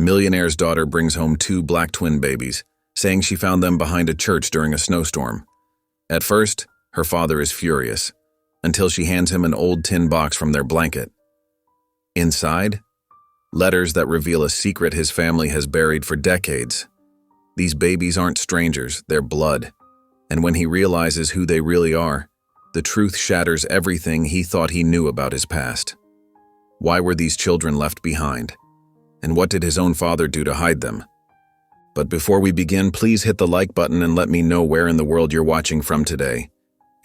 Millionaire's daughter brings home two black twin babies, saying she found them behind a church during a snowstorm. At first, her father is furious, until she hands him an old tin box from their blanket. Inside, letters that reveal a secret his family has buried for decades. These babies aren't strangers, they're blood. And when he realizes who they really are, the truth shatters everything he thought he knew about his past. Why were these children left behind? And what did his own father do to hide them? But before we begin, please hit the like button and let me know where in the world you're watching from today.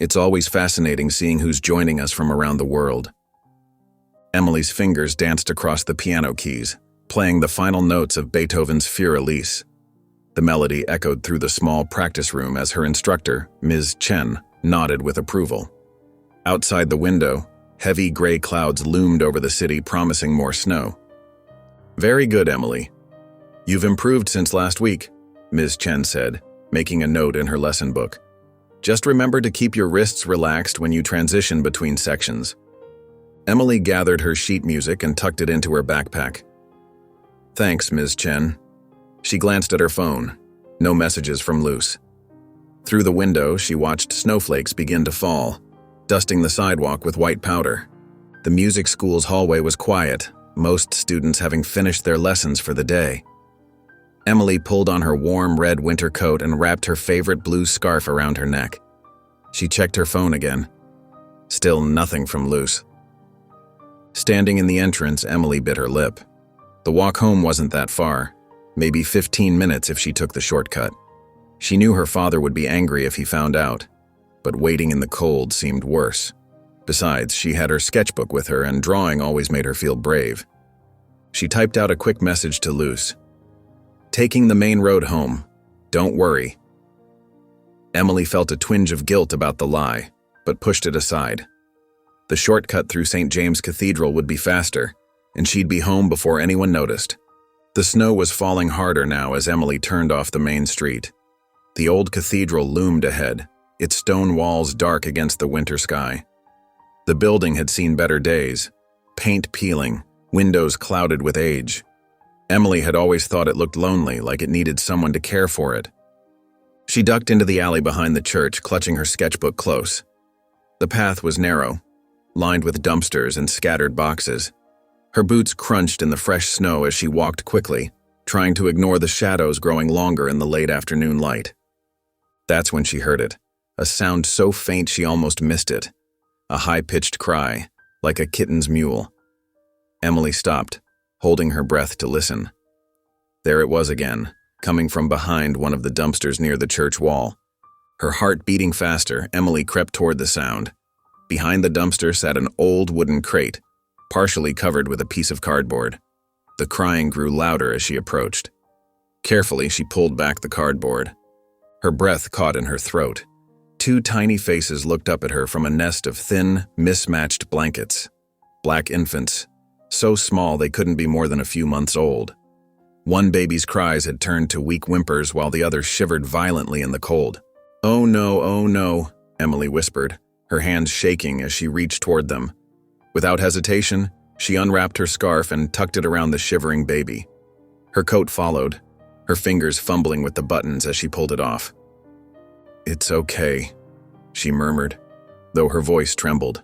It's always fascinating seeing who's joining us from around the world. Emily's fingers danced across the piano keys, playing the final notes of Beethoven's Für Elise. The melody echoed through the small practice room as her instructor, Ms. Chen, nodded with approval. Outside the window, heavy gray clouds loomed over the city, promising more snow. "Very good, Emily. You've improved since last week," Ms. Chen said, making a note in her lesson book. "Just remember to keep your wrists relaxed when you transition between sections." Emily gathered her sheet music and tucked it into her backpack. "Thanks, Ms. Chen." She glanced at her phone. No messages from Luce. Through the window, she watched snowflakes begin to fall, dusting the sidewalk with white powder. The music school's hallway was quiet, most students having finished their lessons for the day. Emily pulled on her warm red winter coat and wrapped her favorite blue scarf around her neck. She checked her phone again. Still nothing from Luce. Standing in the entrance, Emily bit her lip. The walk home wasn't that far, maybe 15 minutes if she took the shortcut. She knew her father would be angry if he found out, but waiting in the cold seemed worse. Besides, she had her sketchbook with her, and drawing always made her feel brave. She typed out a quick message to Luce. "Taking the main road home. Don't worry." Emily felt a twinge of guilt about the lie, but pushed it aside. The shortcut through St. James Cathedral would be faster, and she'd be home before anyone noticed. The snow was falling harder now as Emily turned off the main street. The old cathedral loomed ahead, its stone walls dark against the winter sky. The building had seen better days, paint peeling, windows clouded with age. Emily had always thought it looked lonely, like it needed someone to care for it. She ducked into the alley behind the church, clutching her sketchbook close. The path was narrow, lined with dumpsters and scattered boxes. Her boots crunched in the fresh snow as she walked quickly, trying to ignore the shadows growing longer in the late afternoon light. That's when she heard it, a sound so faint she almost missed it. A high-pitched cry, like a kitten's mewl. Emily stopped, holding her breath to listen. There it was again, coming from behind one of the dumpsters near the church wall. Her heart beating faster, Emily crept toward the sound. Behind the dumpster sat an old wooden crate, partially covered with a piece of cardboard. The crying grew louder as she approached. Carefully, she pulled back the cardboard. Her breath caught in her throat. Two tiny faces looked up at her from a nest of thin, mismatched blankets. Black infants, so small they couldn't be more than a few months old. One baby's cries had turned to weak whimpers while the other shivered violently in the cold. "Oh no," Emily whispered, her hands shaking as she reached toward them. Without hesitation, she unwrapped her scarf and tucked it around the shivering baby. Her coat followed, her fingers fumbling with the buttons as she pulled it off. "It's okay," she murmured, though her voice trembled.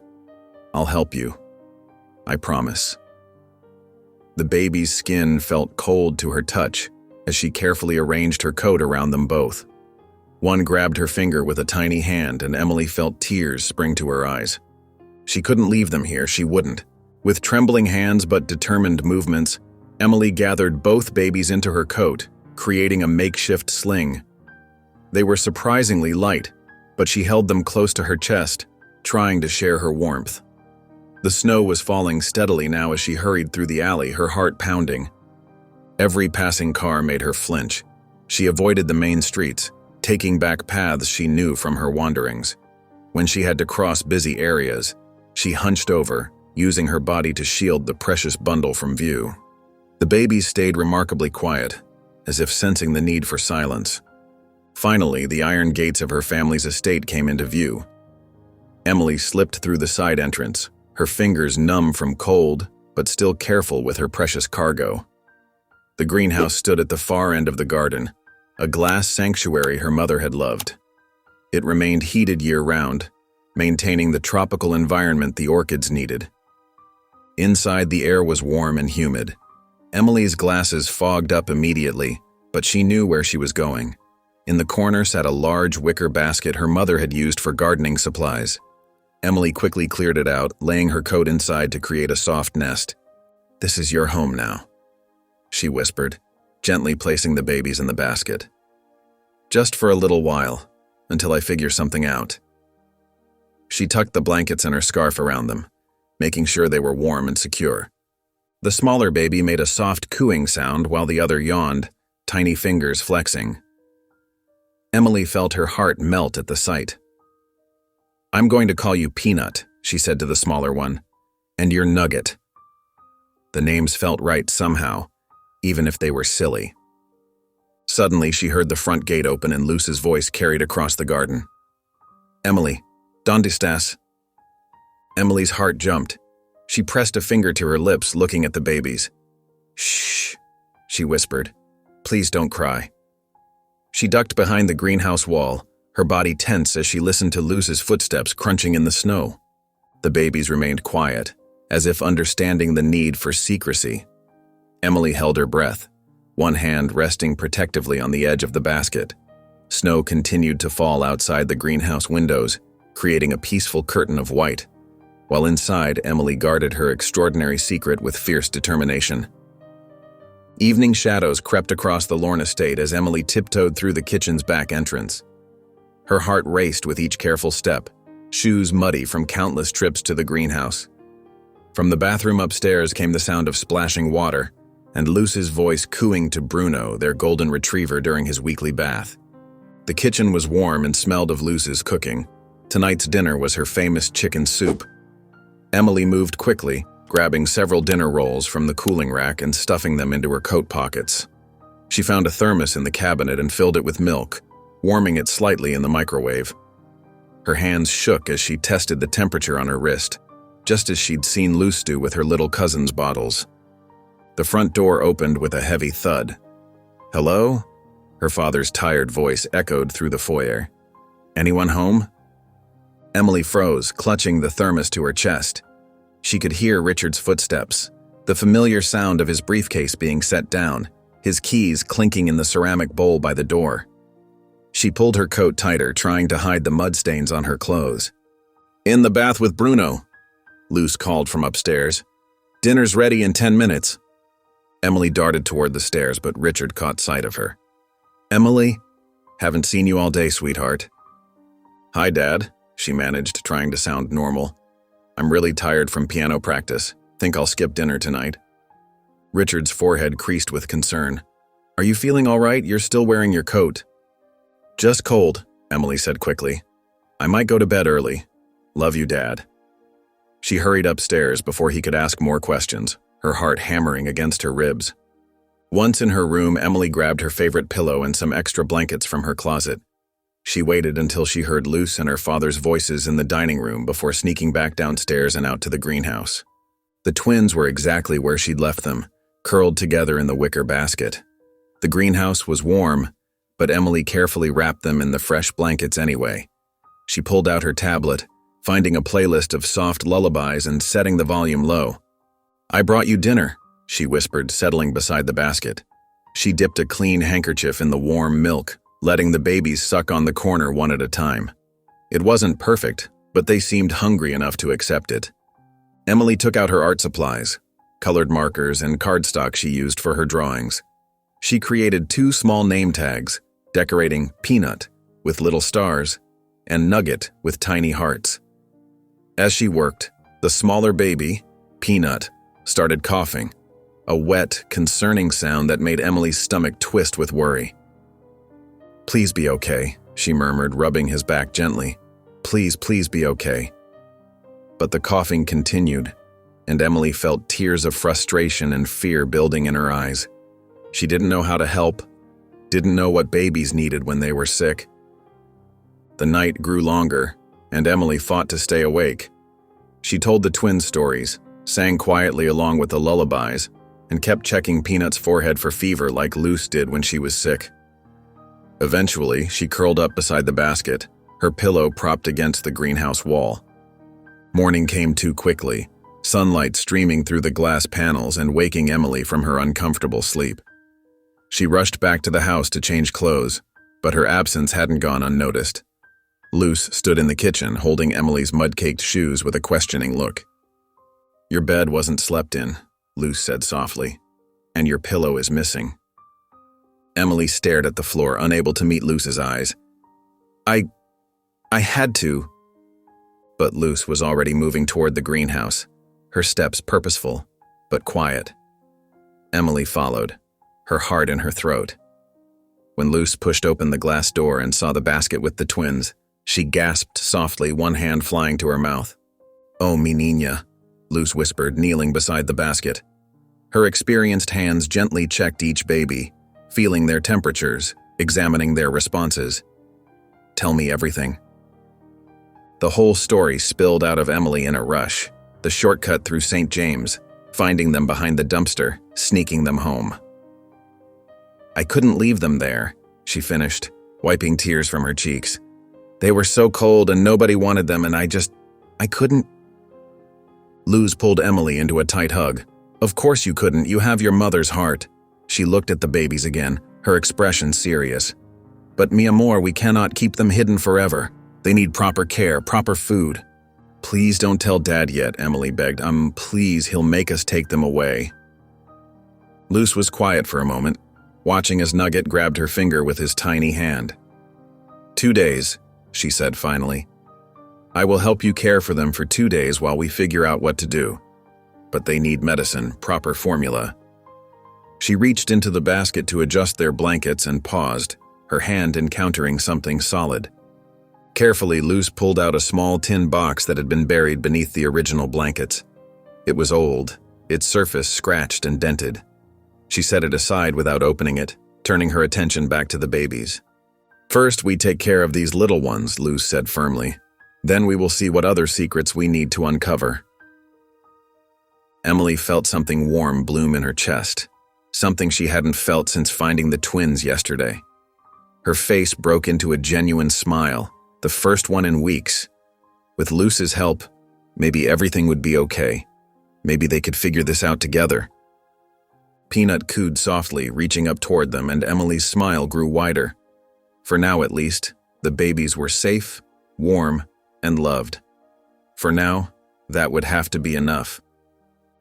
"I'll help you. I promise." The baby's skin felt cold to her touch as she carefully arranged her coat around them both. One grabbed her finger with a tiny hand, and Emily felt tears spring to her eyes. She couldn't leave them here, she wouldn't. With trembling hands but determined movements, Emily gathered both babies into her coat, creating a makeshift sling. They were surprisingly light, but she held them close to her chest, trying to share her warmth. The snow was falling steadily now as she hurried through the alley, her heart pounding. Every passing car made her flinch. She avoided the main streets, taking back paths she knew from her wanderings. When she had to cross busy areas, she hunched over, using her body to shield the precious bundle from view. The babies stayed remarkably quiet, as if sensing the need for silence. Finally, the iron gates of her family's estate came into view. Emily slipped through the side entrance, her fingers numb from cold, but still careful with her precious cargo. The greenhouse stood at the far end of the garden, a glass sanctuary her mother had loved. It remained heated year-round, maintaining the tropical environment the orchids needed. Inside, the air was warm and humid. Emily's glasses fogged up immediately, but she knew where she was going. In the corner sat a large wicker basket her mother had used for gardening supplies. Emily quickly cleared it out, laying her coat inside to create a soft nest. "This is your home now," she whispered, gently placing the babies in the basket. "Just for a little while, until I figure something out." She tucked the blankets and her scarf around them, making sure they were warm and secure. The smaller baby made a soft cooing sound while the other yawned, tiny fingers flexing. Emily felt her heart melt at the sight. "I'm going to call you Peanut," she said to the smaller one, "and you're Nugget." The names felt right somehow, even if they were silly. Suddenly, she heard the front gate open and Luce's voice carried across the garden. "Emily, ¿dónde estás?" Emily's heart jumped. She pressed a finger to her lips, looking at the babies. "Shh," she whispered. "Please don't cry." She ducked behind the greenhouse wall, her body tense as she listened to Luce's footsteps crunching in the snow. The babies remained quiet, as if understanding the need for secrecy. Emily held her breath, one hand resting protectively on the edge of the basket. Snow continued to fall outside the greenhouse windows, creating a peaceful curtain of white. While inside, Emily guarded her extraordinary secret with fierce determination. Evening shadows crept across the Lorne estate as Emily tiptoed through the kitchen's back entrance. Her heart raced with each careful step, shoes muddy from countless trips to the greenhouse. From the bathroom upstairs came the sound of splashing water, and Luce's voice cooing to Bruno, their golden retriever, during his weekly bath. The kitchen was warm and smelled of Luce's cooking. Tonight's dinner was her famous chicken soup. Emily moved quickly, grabbing several dinner rolls from the cooling rack and stuffing them into her coat pockets. She found a thermos in the cabinet and filled it with milk, warming it slightly in the microwave. Her hands shook as she tested the temperature on her wrist, just as she'd seen Luce do with her little cousin's bottles. The front door opened with a heavy thud. "Hello?" Her father's tired voice echoed through the foyer. "Anyone home?" Emily froze, clutching the thermos to her chest. She could hear Richard's footsteps, the familiar sound of his briefcase being set down, his keys clinking in the ceramic bowl by the door. She pulled her coat tighter, trying to hide the mud stains on her clothes. "In the bath with Bruno," Luce called from upstairs. "Dinner's ready in 10 minutes. Emily darted toward the stairs, but Richard caught sight of her. "Emily? Haven't seen you all day, sweetheart." "Hi, Dad," she managed, trying to sound normal. "I'm really tired from piano practice. Think I'll skip dinner tonight." Richard's forehead creased with concern. "Are you feeling all right? You're still wearing your coat." "Just cold," Emily said quickly. "I might go to bed early. Love you, Dad." She hurried upstairs before he could ask more questions, her heart hammering against her ribs. Once in her room, Emily grabbed her favorite pillow and some extra blankets from her closet. She waited until she heard Luce and her father's voices in the dining room before sneaking back downstairs and out to the greenhouse. The twins were exactly where she'd left them, curled together in the wicker basket. The greenhouse was warm, but Emily carefully wrapped them in the fresh blankets anyway. She pulled out her tablet, finding a playlist of soft lullabies and setting the volume low. "I brought you dinner," she whispered, settling beside the basket. She dipped a clean handkerchief in the warm milk, letting the babies suck on the corner one at a time. It wasn't perfect, but they seemed hungry enough to accept it. Emily took out her art supplies, colored markers and cardstock she used for her drawings. She created 2 small name tags, decorating Peanut with little stars and Nugget with tiny hearts. As she worked, the smaller baby, Peanut, started coughing, a wet, concerning sound that made Emily's stomach twist with worry. "Please be okay," she murmured, rubbing his back gently. "Please, please be okay." But the coughing continued, and Emily felt tears of frustration and fear building in her eyes. She didn't know how to help, didn't know what babies needed when they were sick. The night grew longer, and Emily fought to stay awake. She told the twins stories, sang quietly along with the lullabies, and kept checking Peanut's forehead for fever like Luce did when she was sick. Eventually, she curled up beside the basket, her pillow propped against the greenhouse wall. Morning came too quickly, sunlight streaming through the glass panels and waking Emily from her uncomfortable sleep. She rushed back to the house to change clothes, but her absence hadn't gone unnoticed. Luce stood in the kitchen, holding Emily's mud-caked shoes with a questioning look. "Your bed wasn't slept in," Luce said softly, "and your pillow is missing." Emily stared at the floor, unable to meet Luce's eyes. I had to." But Luce was already moving toward the greenhouse, her steps purposeful, but quiet. Emily followed, her heart in her throat. When Luce pushed open the glass door and saw the basket with the twins, she gasped softly, one hand flying to her mouth. "Oh, mi niña," Luce whispered, kneeling beside the basket. Her experienced hands gently checked each baby, feeling their temperatures, examining their responses. "Tell me everything." The whole story spilled out of Emily in a rush, the shortcut through St. James, finding them behind the dumpster, sneaking them home. "I couldn't leave them there," she finished, wiping tears from her cheeks. "They were so cold and nobody wanted them, and I couldn't." Luce pulled Emily into a tight hug. "Of course you couldn't, you have your mother's heart." She looked at the babies again, her expression serious. "But mi amor, we cannot keep them hidden forever. They need proper care, proper food." "Please don't tell Dad yet," Emily begged. Please, he'll make us take them away." Luce was quiet for a moment, watching as Nugget grabbed her finger with his tiny hand. "2 days," she said finally. "I will help you care for them for 2 days while we figure out what to do. But they need medicine, proper formula." She reached into the basket to adjust their blankets and paused, her hand encountering something solid. Carefully, Luce pulled out a small tin box that had been buried beneath the original blankets. It was old, its surface scratched and dented. She set it aside without opening it, turning her attention back to the babies. "First, we take care of these little ones," Luce said firmly. "Then we will see what other secrets we need to uncover." Emily felt something warm bloom in her chest, something she hadn't felt since finding the twins yesterday. Her face broke into a genuine smile, the first one in weeks. With Luce's help, maybe everything would be okay. Maybe they could figure this out together. Peanut cooed softly, reaching up toward them, and Emily's smile grew wider. For now, at least, the babies were safe, warm, and loved. For now, that would have to be enough.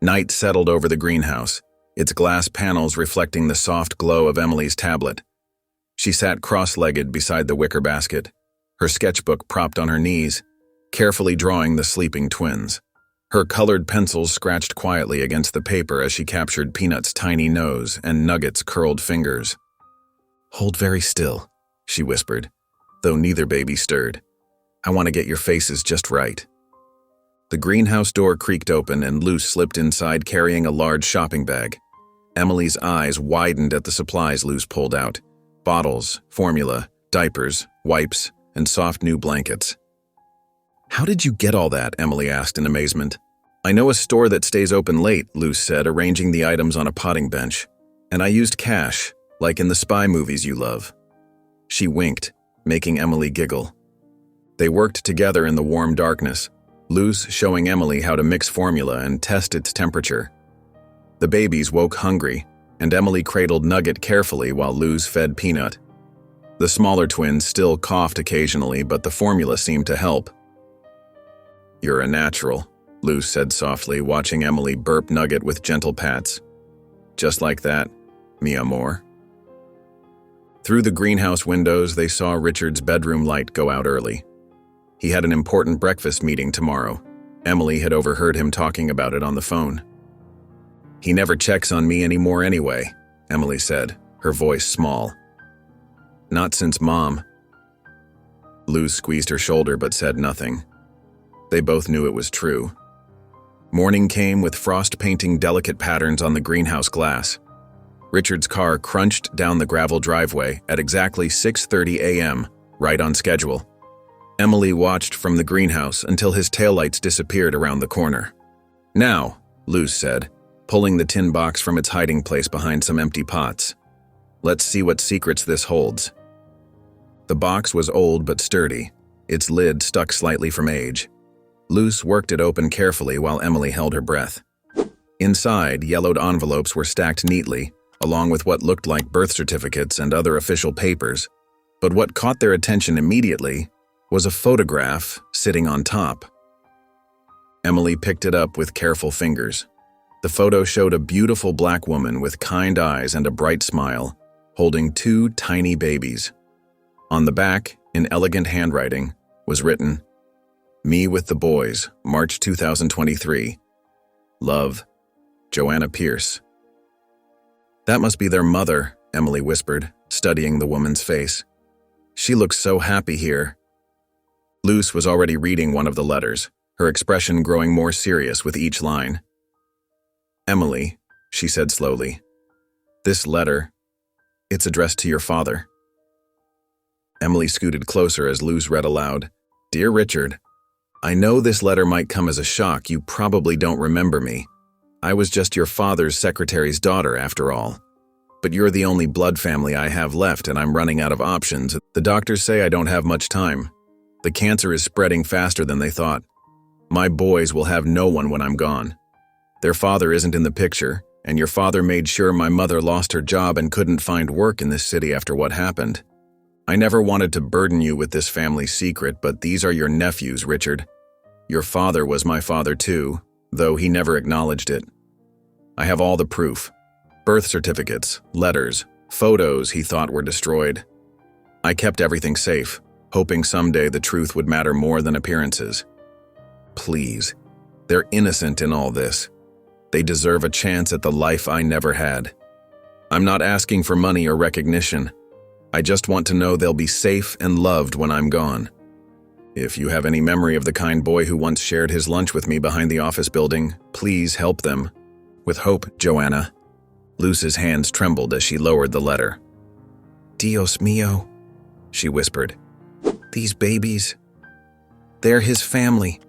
Night settled over the greenhouse, its glass panels reflecting the soft glow of Emily's tablet. She sat cross-legged beside the wicker basket, her sketchbook propped on her knees, carefully drawing the sleeping twins. Her colored pencils scratched quietly against the paper as she captured Peanut's tiny nose and Nugget's curled fingers. "Hold very still," she whispered, though neither baby stirred. "I want to get your faces just right." The greenhouse door creaked open and Luce slipped inside carrying a large shopping bag. Emily's eyes widened at the supplies Luce pulled out: bottles, formula, diapers, wipes, and soft new blankets. "How did you get all that?" Emily asked in amazement. "I know a store that stays open late," Luce said, arranging the items on a potting bench. "And I used cash, like in the spy movies you love." She winked, making Emily giggle. They worked together in the warm darkness, Luce showing Emily how to mix formula and test its temperature. The babies woke hungry, and Emily cradled Nugget carefully while Luce fed Peanut. The smaller twins still coughed occasionally, but the formula seemed to help. "You're a natural," Luce said softly, watching Emily burp Nugget with gentle pats. "Just like that, mi amor." Through the greenhouse windows, they saw Richard's bedroom light go out early. He had an important breakfast meeting tomorrow. Emily had overheard him talking about it on the phone. "He never checks on me anymore anyway," Emily said, her voice small. "Not since Mom." Luce squeezed her shoulder but said nothing. They both knew it was true. Morning came with frost painting delicate patterns on the greenhouse glass. Richard's car crunched down the gravel driveway at exactly 6:30 a.m., right on schedule. Emily watched from the greenhouse until his taillights disappeared around the corner. "Now," Luce said, pulling the tin box from its hiding place behind some empty pots. Let's see what secrets this holds. The box was old but sturdy, its lid stuck slightly from age. Luce worked it open carefully while Emily held her breath. Inside, yellowed envelopes were stacked neatly, along with what looked like birth certificates and other official papers. But what caught their attention immediately was a photograph sitting on top. Emily picked it up with careful fingers. The photo showed a beautiful black woman with kind eyes and a bright smile, holding two tiny babies. On the back, in elegant handwriting, was written, "Me with the boys, March 2023. Love, Joanna Pierce." "That must be their mother," Emily whispered, studying the woman's face. "She looks so happy here." Luce was already reading one of the letters, her expression growing more serious with each line. "Emily," she said slowly, "this letter, it's addressed to your father." Emily scooted closer as Luce read aloud, "Dear Richard, I know this letter might come as a shock. You probably don't remember me. I was just your father's secretary's daughter, after all. But you're the only blood family I have left, and I'm running out of options. The doctors say I don't have much time. The cancer is spreading faster than they thought. My boys will have no one when I'm gone. Their father isn't in the picture, and your father made sure my mother lost her job and couldn't find work in this city after what happened. I never wanted to burden you with this family secret, but these are your nephews, Richard. Your father was my father too, though he never acknowledged it. I have all the proof. Birth certificates, letters, photos he thought were destroyed. I kept everything safe, hoping someday the truth would matter more than appearances. Please, they're innocent in all this. They deserve a chance at the life I never had. I'm not asking for money or recognition. I just want to know they'll be safe and loved when I'm gone. If you have any memory of the kind boy who once shared his lunch with me behind the office building, please help them. With hope, Joanna." Luce's hands trembled as she lowered the letter. "Dios mío," she whispered. "These babies, they're his family."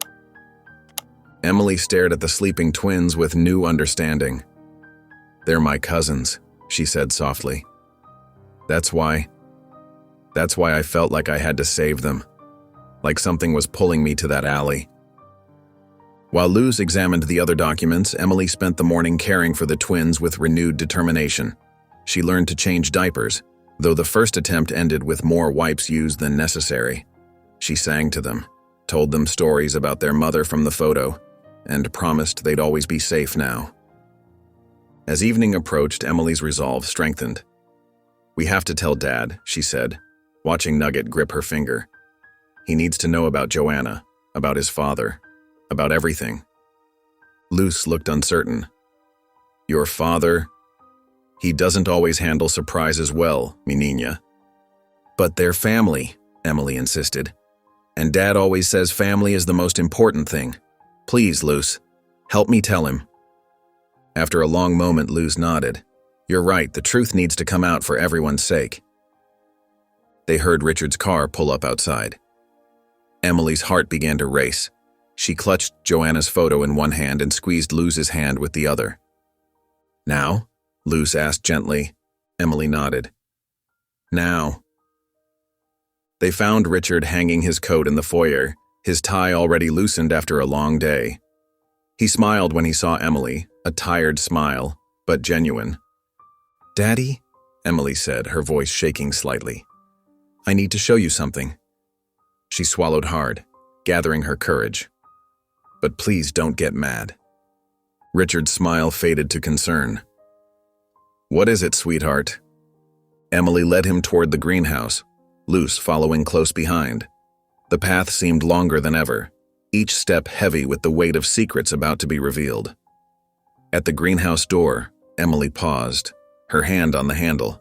Emily stared at the sleeping twins with new understanding. "They're my cousins," she said softly. That's why I felt like I had to save them, like something was pulling me to that alley." While Luce examined the other documents, Emily spent the morning caring for the twins with renewed determination. She learned to change diapers, though the first attempt ended with more wipes used than necessary. She sang to them, told them stories about their mother from the photo, and promised they'd always be safe now. As evening approached, Emily's resolve strengthened. "We have to tell Dad," she said, watching Nugget grip her finger. "He needs to know about Joanna, about his father, about everything." Luce looked uncertain. "Your father? He doesn't always handle surprises well, mi niña." "But they're family," Emily insisted. "And Dad always says family is the most important thing. Please, Luce, help me tell him." After a long moment, Luce nodded. "You're right, the truth needs to come out for everyone's sake." They heard Richard's car pull up outside. Emily's heart began to race. She clutched Joanna's photo in one hand and squeezed Luce's hand with the other. "Now?" Luce asked gently. Emily nodded. "Now." They found Richard hanging his coat in the foyer, his tie already loosened after a long day. He smiled when he saw Emily, a tired smile, but genuine. "Daddy," Emily said, her voice shaking slightly. "I need to show you something." She swallowed hard, gathering her courage. "But please don't get mad." Richard's smile faded to concern. "What is it, sweetheart?" Emily led him toward the greenhouse, Luce following close behind. The path seemed longer than ever, each step heavy with the weight of secrets about to be revealed. At the greenhouse door, Emily paused, her hand on the handle.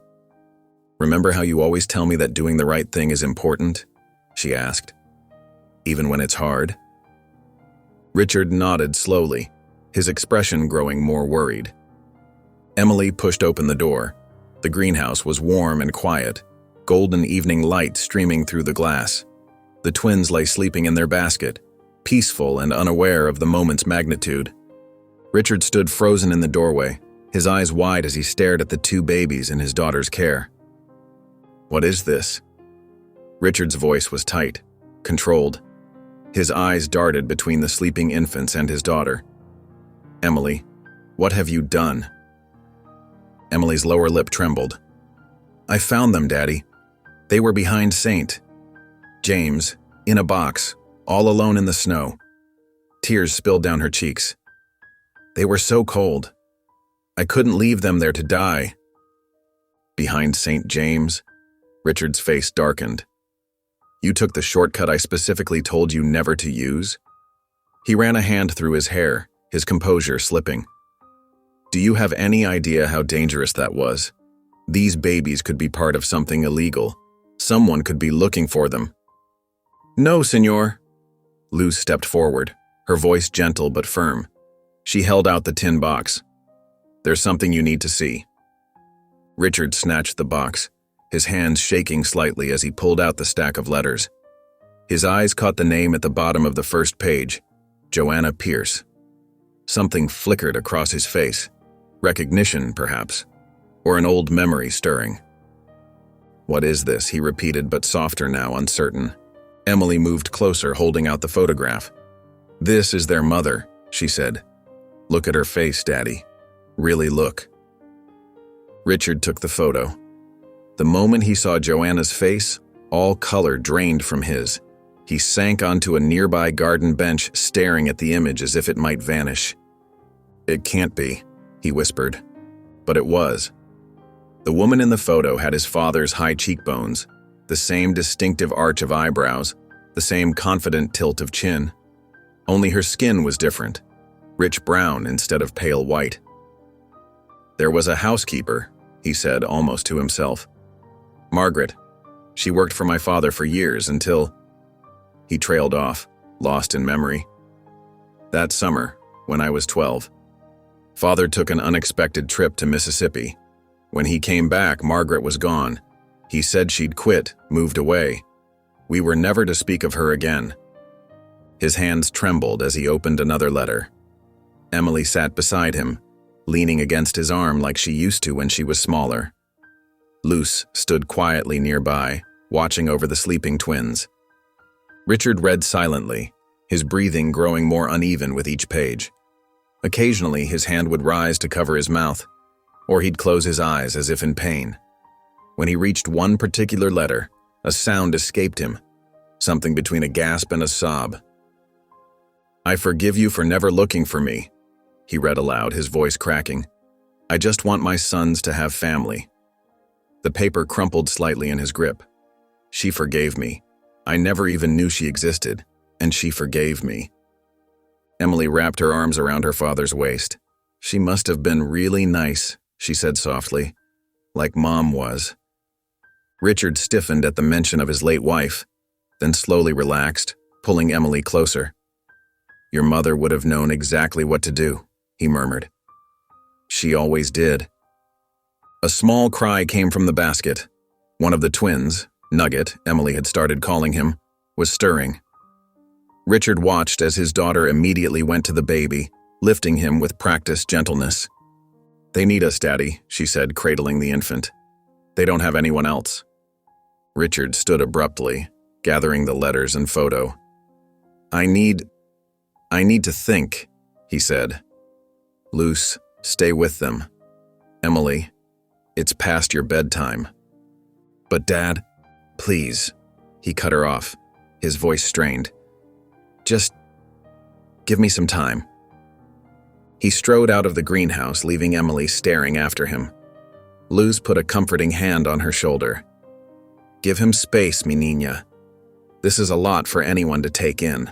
"Remember how you always tell me that doing the right thing is important?" she asked. "Even when it's hard?" Richard nodded slowly, his expression growing more worried. Emily pushed open the door. The greenhouse was warm and quiet, golden evening light streaming through the glass. The twins lay sleeping in their basket, peaceful and unaware of the moment's magnitude. Richard stood frozen in the doorway, his eyes wide as he stared at the two babies in his daughter's care. "What is this?" Richard's voice was tight, controlled. His eyes darted between the sleeping infants and his daughter. "Emily, what have you done?" Emily's lower lip trembled. "I found them, Daddy. They were behind St. James, in a box, all alone in the snow." Tears spilled down her cheeks. "They were so cold. I couldn't leave them there to die." "Behind St. James?" Richard's face darkened. "You took the shortcut I specifically told you never to use?" He ran a hand through his hair, his composure slipping. "Do you have any idea how dangerous that was? These babies could be part of something illegal. Someone could be looking for them." "No, senor." Luz stepped forward, her voice gentle but firm. She held out the tin box. "There's something you need to see." Richard snatched the box, his hands shaking slightly as he pulled out the stack of letters. His eyes caught the name at the bottom of the first page, Joanna Pierce. Something flickered across his face. Recognition, perhaps, or an old memory stirring. "What is this?" he repeated, but softer now, uncertain. Emily moved closer, holding out the photograph. "This is their mother," she said. "Look at her face, Daddy. Really look." Richard took the photo. The moment he saw Joanna's face, all color drained from his. He sank onto a nearby garden bench, staring at the image as if it might vanish. "It can't be," he whispered. But it was. The woman in the photo had his father's high cheekbones, the same distinctive arch of eyebrows, the same confident tilt of chin. Only her skin was different, rich brown instead of pale white. "There was a housekeeper," he said almost to himself. "Margaret. She worked for my father for years until—" He trailed off, lost in memory. "That summer, when I was 12, Father took an unexpected trip to Mississippi. When he came back, Margaret was gone. He said she'd quit, moved away. We were never to speak of her again." His hands trembled as he opened another letter. Emily sat beside him, leaning against his arm like she used to when she was smaller. Luz stood quietly nearby, watching over the sleeping twins. Richard read silently, his breathing growing more uneven with each page. Occasionally, his hand would rise to cover his mouth, or he'd close his eyes as if in pain. When he reached one particular letter, a sound escaped him, something between a gasp and a sob. "I forgive you for never looking for me," he read aloud, his voice cracking. "I just want my sons to have family." The paper crumpled slightly in his grip. "She forgave me. I never even knew she existed, and she forgave me." Emily wrapped her arms around her father's waist. "She must have been really nice," she said softly, "like Mom was." Richard stiffened at the mention of his late wife, then slowly relaxed, pulling Emily closer. "Your mother would have known exactly what to do," he murmured. "She always did." A small cry came from the basket. One of the twins, Nugget, Emily had started calling him, was stirring. Richard watched as his daughter immediately went to the baby, lifting him with practiced gentleness. "They need us, Daddy," she said, cradling the infant. "They don't have anyone else." Richard stood abruptly, gathering the letters and photo. I need to think," he said. "Luz, stay with them. Emily, it's past your bedtime." "But Dad, please," he cut her off, his voice strained. "Just give me some time." He strode out of the greenhouse, leaving Emily staring after him. Luz put a comforting hand on her shoulder. "Give him space, mi niña. This is a lot for anyone to take in."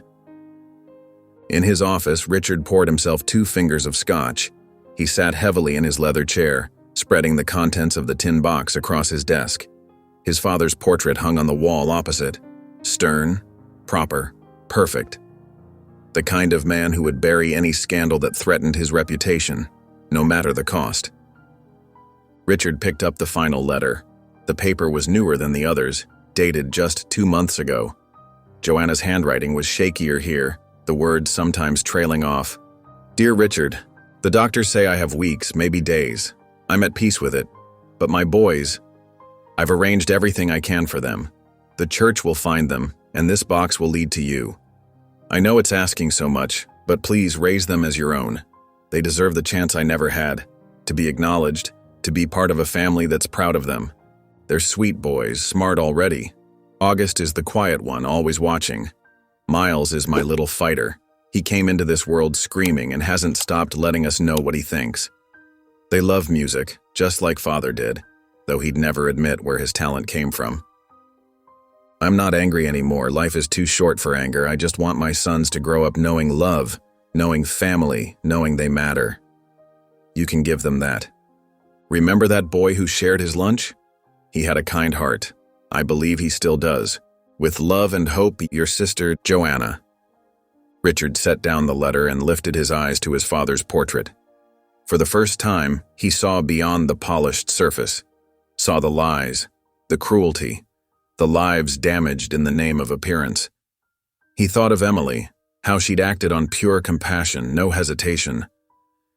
In his office, Richard poured himself 2 fingers of scotch. He sat heavily in his leather chair, spreading the contents of the tin box across his desk. His father's portrait hung on the wall opposite. Stern, proper, perfect. The kind of man who would bury any scandal that threatened his reputation, no matter the cost. Richard picked up the final letter. The paper was newer than the others, dated just 2 months ago. Joanna's handwriting was shakier here, the words sometimes trailing off. "Dear Richard, The doctors say I have weeks, maybe days. I'm at peace with it. But my boys, I've arranged everything I can for them. The church will find them, and this box will lead to you. I know it's asking so much, but please raise them as your own. They deserve the chance I never had, to be acknowledged, to be part of a family that's proud of them. They're sweet boys, smart already. August is the quiet one, always watching. Miles is my little fighter. He came into this world screaming and hasn't stopped letting us know what he thinks. They love music, just like Father did, though he'd never admit where his talent came from. I'm not angry anymore. Life is too short for anger. I just want my sons to grow up knowing love, knowing family, knowing they matter. You can give them that. Remember that boy who shared his lunch? He had a kind heart. I believe he still does. With love and hope, your sister, Joanna. Richard set down the letter and lifted his eyes to his father's portrait. For the first time, he saw beyond the polished surface, saw the lies, the cruelty, the lives damaged in the name of appearance. He thought of Emily, how she'd acted on pure compassion, no hesitation,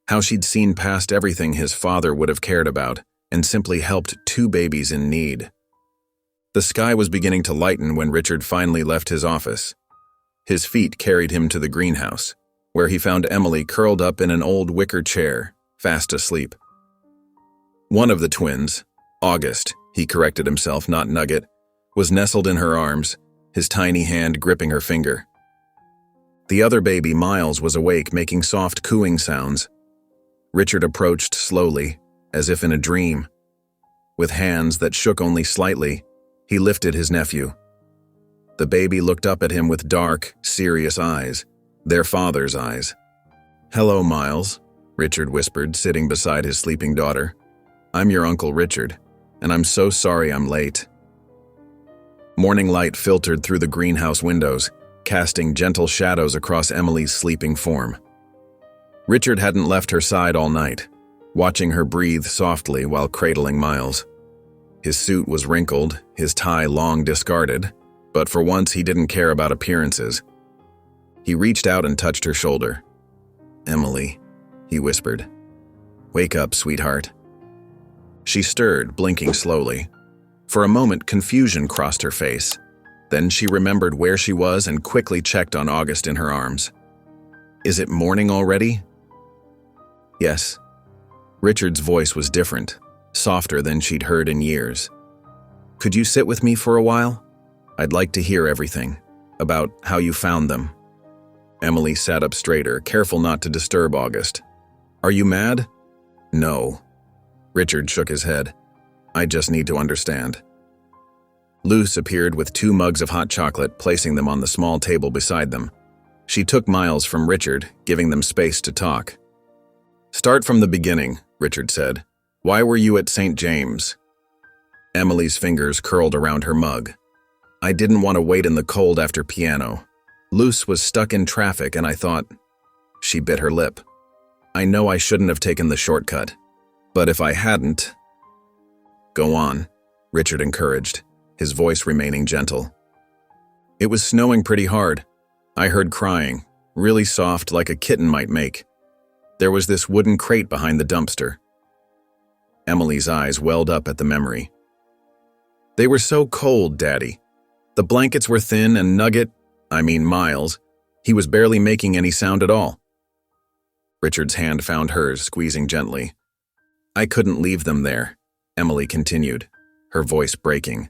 how she'd seen past everything his father would have cared about and simply helped two babies in need. The sky was beginning to lighten when Richard finally left his office. His feet carried him to the greenhouse, where he found Emily curled up in an old wicker chair, fast asleep. One of the twins, August, he corrected himself, not Nugget, was nestled in her arms, his tiny hand gripping her finger. The other baby, Miles, was awake, making soft cooing sounds. Richard approached slowly, as if in a dream. With hands that shook only slightly, he lifted his nephew. The baby looked up at him with dark, serious eyes, their father's eyes. "Hello, Miles," Richard whispered, sitting beside his sleeping daughter. "I'm your Uncle Richard, and I'm so sorry I'm late." Morning light filtered through the greenhouse windows, casting gentle shadows across Emily's sleeping form. Richard hadn't left her side all night, watching her breathe softly while cradling Miles. His suit was wrinkled, his tie long discarded, but for once he didn't care about appearances. He reached out and touched her shoulder. "Emily," he whispered. "Wake up, sweetheart." She stirred, blinking slowly. For a moment, confusion crossed her face. Then she remembered where she was and quickly checked on August in her arms. "Is it morning already?" "Yes." Richard's voice was different, softer than she'd heard in years. "Could you sit with me for a while? I'd like to hear everything, about how you found them." Emily sat up straighter, careful not to disturb August. "Are you mad?" "No." Richard shook his head. "I just need to understand." Luce appeared with 2 mugs of hot chocolate, placing them on the small table beside them. She took Miles from Richard, giving them space to talk. "Start from the beginning," Richard said. "Why were you at St. James?" Emily's fingers curled around her mug. "I didn't want to wait in the cold after piano. Luce was stuck in traffic and I thought..." She bit her lip. "I know I shouldn't have taken the shortcut, but if I hadn't..." "Go on," Richard encouraged, his voice remaining gentle. "It was snowing pretty hard. I heard crying, really soft like a kitten might make. There was this wooden crate behind the dumpster." Emily's eyes welled up at the memory. "They were so cold, Daddy. The blankets were thin and Miles, he was barely making any sound at all." Richard's hand found hers, squeezing gently. "I couldn't leave them there," Emily continued, her voice breaking.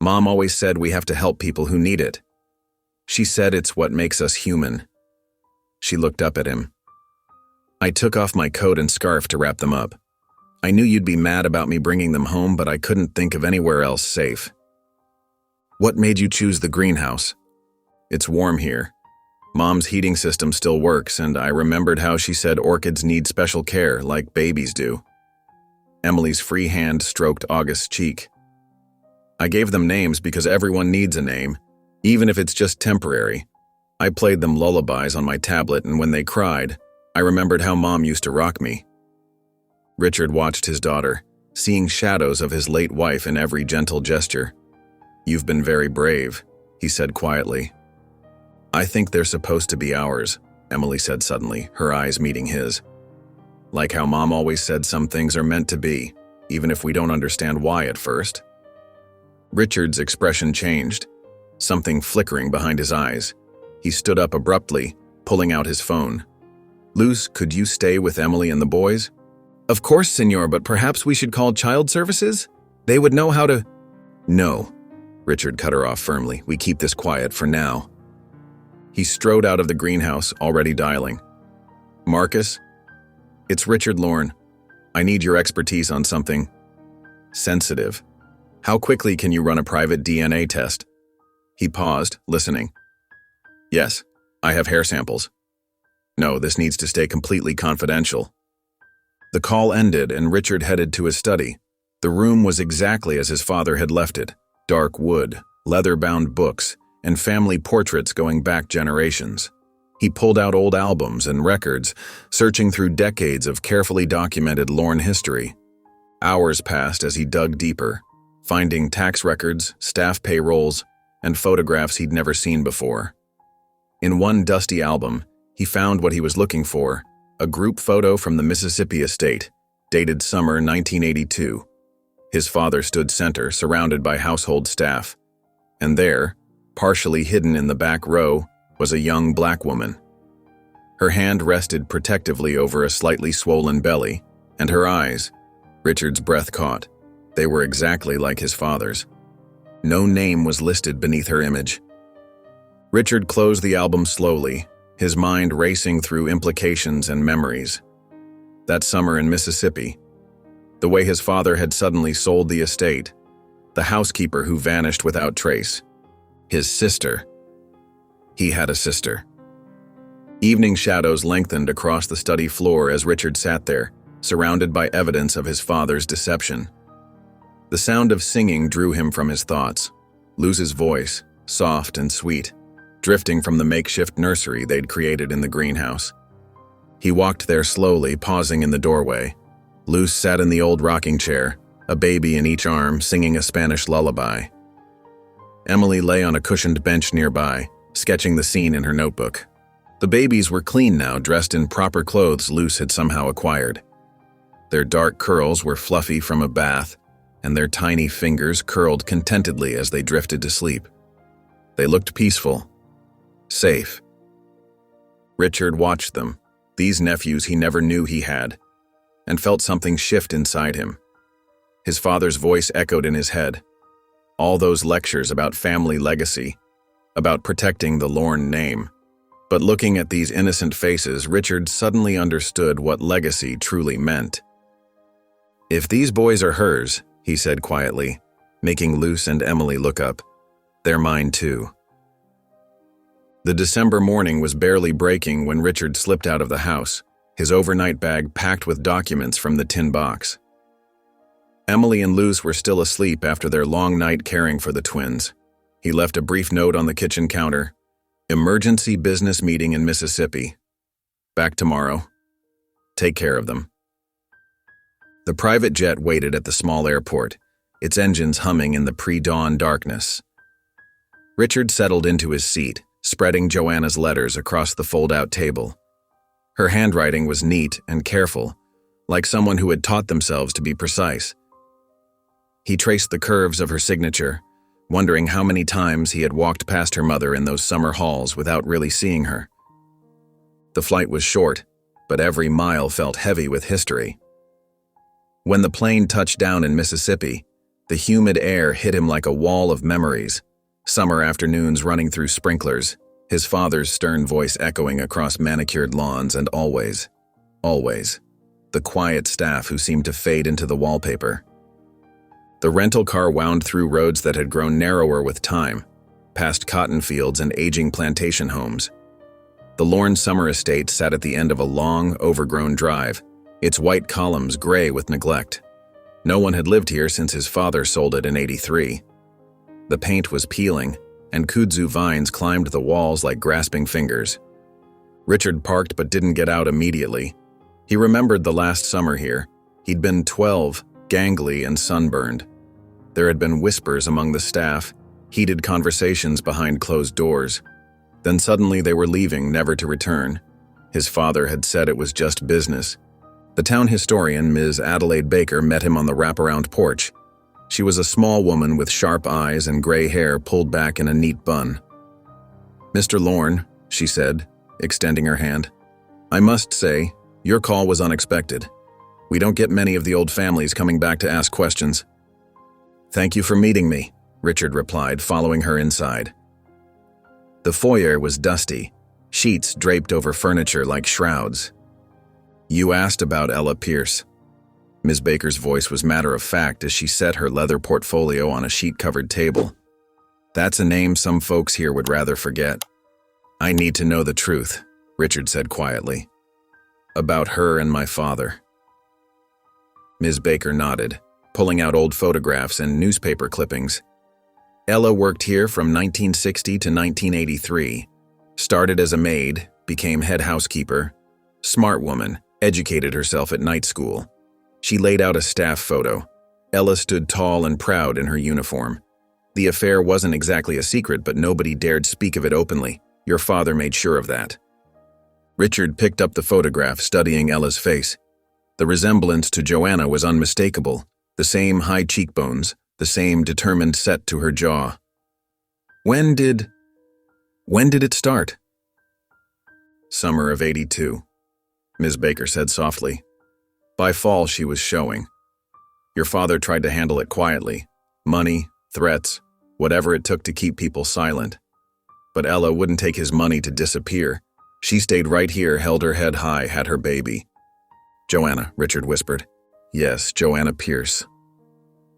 "Mom always said we have to help people who need it. She said it's what makes us human." She looked up at him. "I took off my coat and scarf to wrap them up. I knew you'd be mad about me bringing them home, but I couldn't think of anywhere else safe." "What made you choose the greenhouse?" "It's warm here. Mom's heating system still works, and I remembered how she said orchids need special care, like babies do." Emily's free hand stroked August's cheek. "I gave them names because everyone needs a name, even if it's just temporary. I played them lullabies on my tablet, and when they cried, I remembered how Mom used to rock me." Richard watched his daughter, seeing shadows of his late wife in every gentle gesture. "You've been very brave," he said quietly. "I think they're supposed to be ours," Emily said suddenly, her eyes meeting his. Like how Mom always said some things are meant to be, even if we don't understand why at first. Richard's expression changed, something flickering behind his eyes. He stood up abruptly, pulling out his phone. "Luz, could you stay with Emily and the boys?" "Of course, senor, but perhaps we should call child services? They would know how to—" "No," Richard cut her off firmly. "We keep this quiet for now." He strode out of the greenhouse, already dialing. "Marcus? It's Richard Lorne. I need your expertise on something sensitive. How quickly can you run a private DNA test?" He paused, listening. "Yes, I have hair samples." "No, this needs to stay completely confidential." The call ended and Richard headed to his study. The room was exactly as his father had left it: dark wood, leather-bound books, and family portraits going back generations. He pulled out old albums and records, searching through decades of carefully documented Lorne history. Hours passed as he dug deeper, finding tax records, staff payrolls, and photographs he'd never seen before. In one dusty album, he found what he was looking for: a group photo from the Mississippi estate, dated summer 1982. His father stood center, surrounded by household staff. And there, partially hidden in the back row, was a young black woman. Her hand rested protectively over a slightly swollen belly, and her eyes, Richard's breath caught. They were exactly like his father's. No name was listed beneath her image. Richard closed the album slowly, his mind racing through implications and memories. That summer in Mississippi, the way his father had suddenly sold the estate, the housekeeper who vanished without trace, his sister. He had a sister. Evening shadows lengthened across the study floor as Richard sat there, surrounded by evidence of his father's deception. The sound of singing drew him from his thoughts. Luz's voice, soft and sweet, drifting from the makeshift nursery they'd created in the greenhouse. He walked there slowly, pausing in the doorway. Luz sat in the old rocking chair, a baby in each arm, singing a Spanish lullaby. Emily lay on a cushioned bench nearby, sketching the scene in her notebook. The babies were clean now, dressed in proper clothes Luz had somehow acquired. Their dark curls were fluffy from a bath, and their tiny fingers curled contentedly as they drifted to sleep. They looked peaceful, safe. Richard watched them, these nephews he never knew he had, and felt something shift inside him. His father's voice echoed in his head. All those lectures about family legacy, about protecting the Lorne name. But looking at these innocent faces, Richard suddenly understood what legacy truly meant. "If these boys are hers," he said quietly, making Luz and Emily look up, "they're mine too." The December morning was barely breaking when Richard slipped out of the house, his overnight bag packed with documents from the tin box. Emily and Luz were still asleep after their long night caring for the twins. He left a brief note on the kitchen counter: "Emergency business meeting in Mississippi. Back tomorrow. Take care of them." The private jet waited at the small airport, its engines humming in the pre-dawn darkness. Richard settled into his seat, spreading Joanna's letters across the fold-out table. Her handwriting was neat and careful, like someone who had taught themselves to be precise. He traced the curves of her signature, wondering how many times he had walked past her mother in those summer halls without really seeing her. The flight was short, but every mile felt heavy with history. When the plane touched down in Mississippi, the humid air hit him like a wall of memories, summer afternoons running through sprinklers, his father's stern voice echoing across manicured lawns, and always, the quiet staff who seemed to fade into the wallpaper. The rental car wound through roads that had grown narrower with time, past cotton fields and aging plantation homes. The Lorne summer estate sat at the end of a long, overgrown drive, its white columns gray with neglect. No one had lived here since his father sold it in '83. The paint was peeling, and kudzu vines climbed the walls like grasping fingers. Richard parked but didn't get out immediately. He remembered the last summer here. He'd been 12, gangly and sunburned. There had been whispers among the staff, heated conversations behind closed doors. Then suddenly they were leaving, never to return. His father had said it was just business. The town historian, Ms. Adelaide Baker, met him on the wraparound porch. She was a small woman with sharp eyes and gray hair pulled back in a neat bun. "Mr. Lorne," she said, extending her hand, "I must say, your call was unexpected. We don't get many of the old families coming back to ask questions." "Thank you for meeting me," Richard replied, following her inside. The foyer was dusty, sheets draped over furniture like shrouds. "You asked about Ella Pierce." Ms. Baker's voice was matter-of-fact as she set her leather portfolio on a sheet-covered table. "That's a name some folks here would rather forget." "I need to know the truth," Richard said quietly. "About her and my father." Ms. Baker nodded, pulling out old photographs and newspaper clippings. "Ella worked here from 1960 to 1983. Started as a maid, became head housekeeper. Smart woman, educated herself at night school. She laid out a staff photo. Ella stood tall and proud in her uniform. The affair wasn't exactly a secret, but nobody dared speak of it openly. Your father made sure of that." Richard picked up the photograph, studying Ella's face. The resemblance to Joanna was unmistakable. The same high cheekbones, the same determined set to her jaw. When did it start?" "Summer of '82, Ms. Baker said softly. "By fall she was showing. Your father tried to handle it quietly. Money, threats, whatever it took to keep people silent. But Ella wouldn't take his money to disappear. She stayed right here, held her head high, had her baby." "Joanna," Richard whispered. "Yes, Joanna Pierce.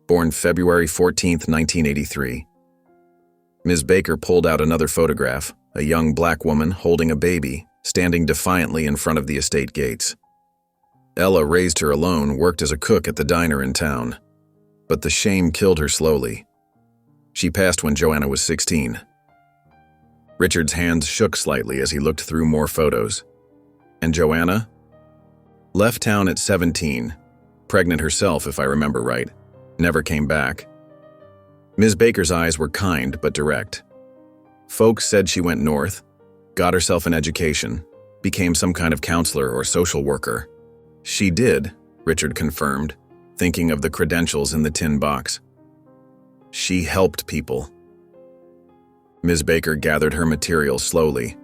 Born February 14th, 1983. Ms. Baker pulled out another photograph, a young black woman holding a baby, standing defiantly in front of the estate gates. Ella raised her alone, worked as a cook at the diner in town. But the shame killed her slowly. She passed when Joanna was 16. Richard's hands shook slightly as he looked through more photos. "And Joanna?" "Left town at 17. Pregnant herself, if I remember right. Never came back." Ms. Baker's eyes were kind but direct. "Folks said she went north, got herself an education, became some kind of counselor or social worker." "She did," Richard confirmed, thinking of the credentials in the tin box. "She helped people." Ms. Baker gathered her material slowly.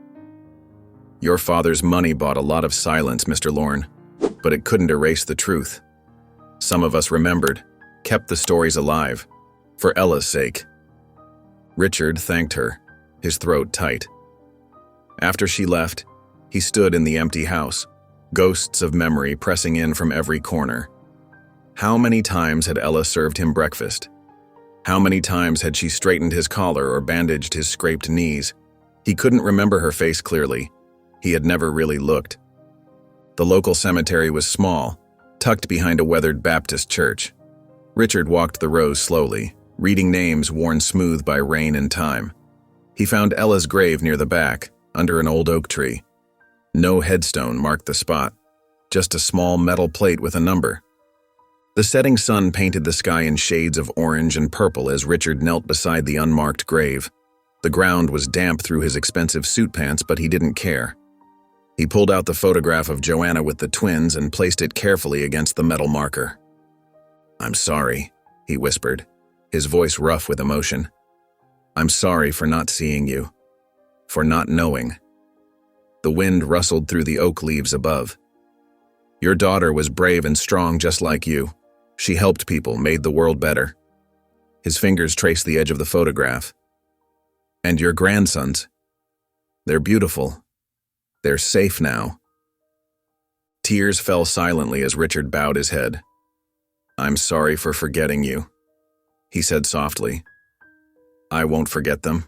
"Your father's money bought a lot of silence, Mr. Lorne, but it couldn't erase the truth. Some of us remembered, kept the stories alive, for Ella's sake." Richard thanked her, his throat tight. After she left, he stood in the empty house, ghosts of memory pressing in from every corner. How many times had Ella served him breakfast? How many times had she straightened his collar or bandaged his scraped knees? He couldn't remember her face clearly. He had never really looked. The local cemetery was small, tucked behind a weathered Baptist church. Richard walked the rows slowly, reading names worn smooth by rain and time. He found Ella's grave near the back, under an old oak tree. No headstone marked the spot, just a small metal plate with a number. The setting sun painted the sky in shades of orange and purple as Richard knelt beside the unmarked grave. The ground was damp through his expensive suit pants, but he didn't care. He pulled out the photograph of Joanna with the twins and placed it carefully against the metal marker. "I'm sorry," he whispered, his voice rough with emotion. "I'm sorry for not seeing you, for not knowing." The wind rustled through the oak leaves above. "Your daughter was brave and strong just like you. She helped people, made the world better." His fingers traced the edge of the photograph. "And your grandsons? They're beautiful. They're safe now." Tears fell silently as Richard bowed his head. "I'm sorry for forgetting you," he said softly. "I won't forget them.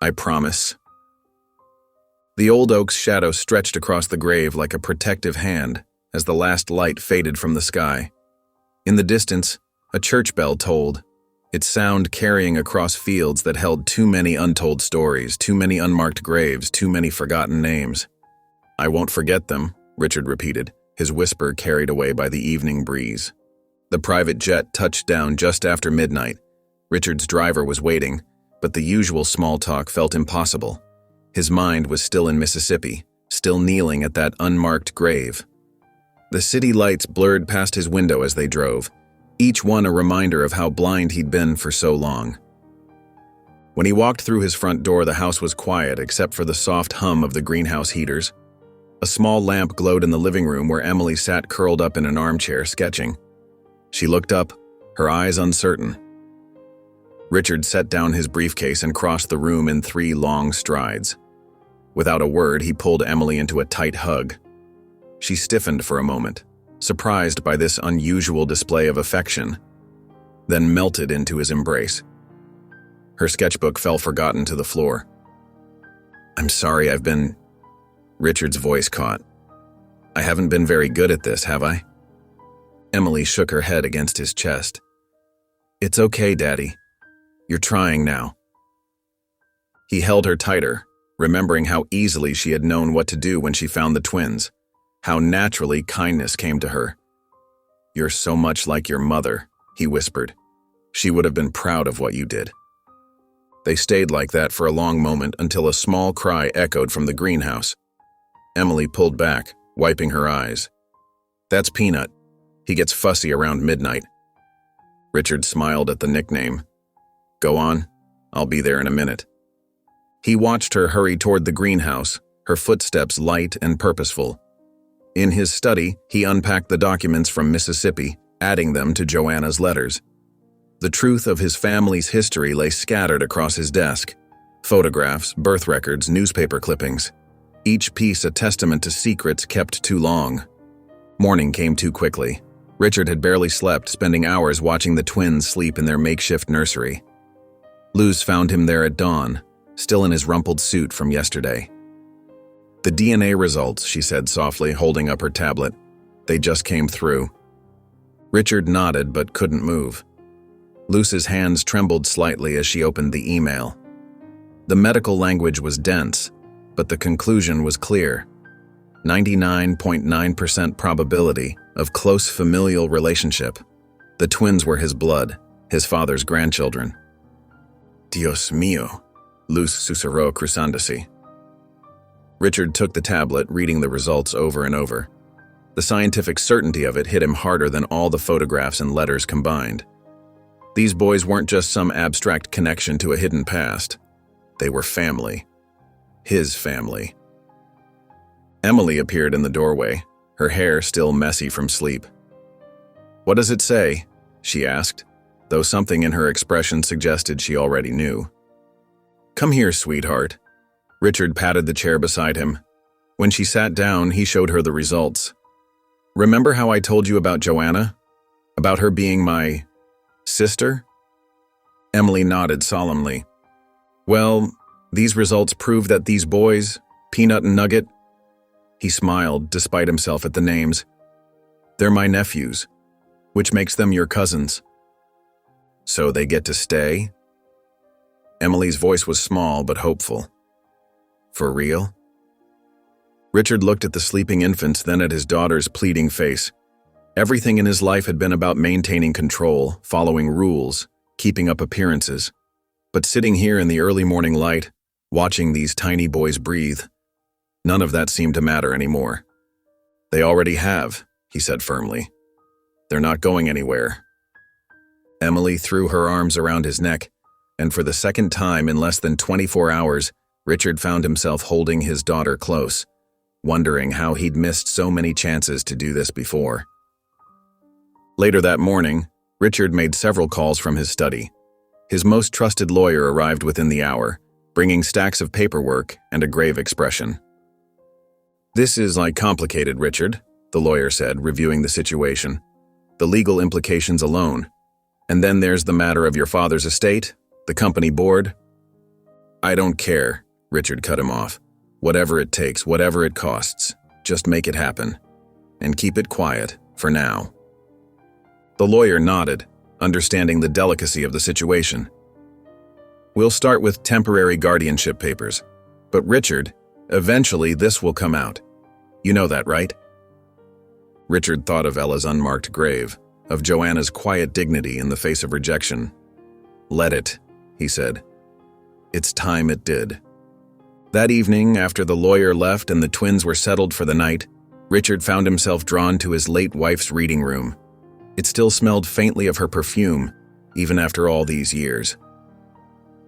I promise." The old oak's shadow stretched across the grave like a protective hand as the last light faded from the sky. In the distance, a church bell tolled, its sound carrying across fields that held too many untold stories, too many unmarked graves, too many forgotten names. "I won't forget them," Richard repeated, his whisper carried away by the evening breeze. The private jet touched down just after midnight. Richard's driver was waiting, but the usual small talk felt impossible. His mind was still in Mississippi, still kneeling at that unmarked grave. The city lights blurred past his window as they drove, each one a reminder of how blind he'd been for so long. When he walked through his front door, the house was quiet except for the soft hum of the greenhouse heaters. A small lamp glowed in the living room where Emily sat curled up in an armchair sketching. She looked up, her eyes uncertain. Richard set down his briefcase and crossed the room in 3 long strides. Without a word, he pulled Emily into a tight hug. She stiffened for a moment, surprised by this unusual display of affection, then melted into his embrace. Her sketchbook fell forgotten to the floor. "I'm sorry I've been..." Richard's voice caught. "I haven't been very good at this, have I?" Emily shook her head against his chest. "It's okay, Daddy. You're trying now." He held her tighter, remembering how easily she had known what to do when she found the twins, how naturally kindness came to her. "You're so much like your mother," he whispered. "She would have been proud of what you did." They stayed like that for a long moment until a small cry echoed from the greenhouse. Emily pulled back, wiping her eyes. "That's Peanut. He gets fussy around midnight." Richard smiled at the nickname. "Go on. I'll be there in a minute." He watched her hurry toward the greenhouse, her footsteps light and purposeful. In his study, he unpacked the documents from Mississippi, adding them to Joanna's letters. The truth of his family's history lay scattered across his desk. Photographs, birth records, newspaper clippings. Each piece a testament to secrets kept too long. Morning came too quickly. Richard had barely slept, spending hours watching the twins sleep in their makeshift nursery. Luz found him there at dawn, still in his rumpled suit from yesterday. "The DNA results," she said softly, holding up her tablet. "They just came through." Richard nodded but couldn't move. Luz's hands trembled slightly as she opened the email. The medical language was dense, but the conclusion was clear. 99.9% probability of close familial relationship. The twins were his blood, his father's grandchildren. "Dios mío," Luz susurró cruzándose. Richard took the tablet, reading the results over and over. The scientific certainty of it hit him harder than all the photographs and letters combined. These boys weren't just some abstract connection to a hidden past. They were family. His family. Emily appeared in the doorway, her hair still messy from sleep. "What does it say?" she asked, though something in her expression suggested she already knew. "Come here, sweetheart." Richard patted the chair beside him. When she sat down, he showed her the results. "Remember how I told you about Joanna? About her being my sister?" Emily nodded solemnly. "Well, these results prove that these boys, Peanut and Nugget..." He smiled, despite himself at the names. "They're my nephews, which makes them your cousins." "So they get to stay?" Emily's voice was small but hopeful. "For real?" Richard looked at the sleeping infants, then at his daughter's pleading face. Everything in his life had been about maintaining control, following rules, keeping up appearances. But sitting here in the early morning light, watching these tiny boys breathe, none of that seemed to matter anymore. "They already have," he said firmly. "They're not going anywhere." Emily threw her arms around his neck, and for the second time in less than 24 hours, Richard found himself holding his daughter close, wondering how he'd missed so many chances to do this before. Later that morning, Richard made several calls from his study. His most trusted lawyer arrived within the hour, bringing stacks of paperwork and a grave expression. "This is complicated, Richard," the lawyer said, reviewing the situation. "The legal implications alone. And then there's the matter of your father's estate, the company board." "I don't care," Richard cut him off. "Whatever it takes, whatever it costs, just make it happen. And keep it quiet, for now." The lawyer nodded, understanding the delicacy of the situation. "We'll start with temporary guardianship papers. But Richard, eventually this will come out. You know that, right?" Richard thought of Ella's unmarked grave, of Joanna's quiet dignity in the face of rejection. "Let it," he said. "It's time it did." That evening, after the lawyer left and the twins were settled for the night, Richard found himself drawn to his late wife's reading room. It still smelled faintly of her perfume, even after all these years.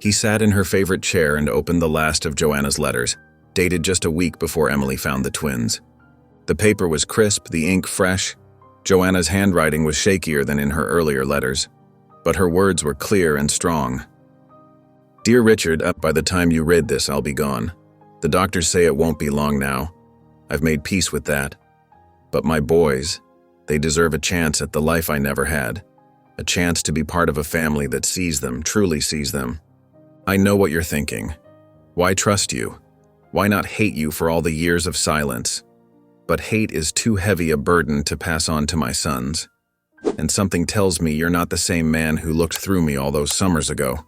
He sat in her favorite chair and opened the last of Joanna's letters, dated just a week before Emily found the twins. The paper was crisp, the ink fresh. Joanna's handwriting was shakier than in her earlier letters, but her words were clear and strong. Dear Richard, by the time you read this, I'll be gone. The doctors say it won't be long now. I've made peace with that. But my boys, they deserve a chance at the life I never had. A chance to be part of a family that sees them, truly sees them. I know what you're thinking. Why trust you? Why not hate you for all the years of silence? But hate is too heavy a burden to pass on to my sons. And something tells me you're not the same man who looked through me all those summers ago.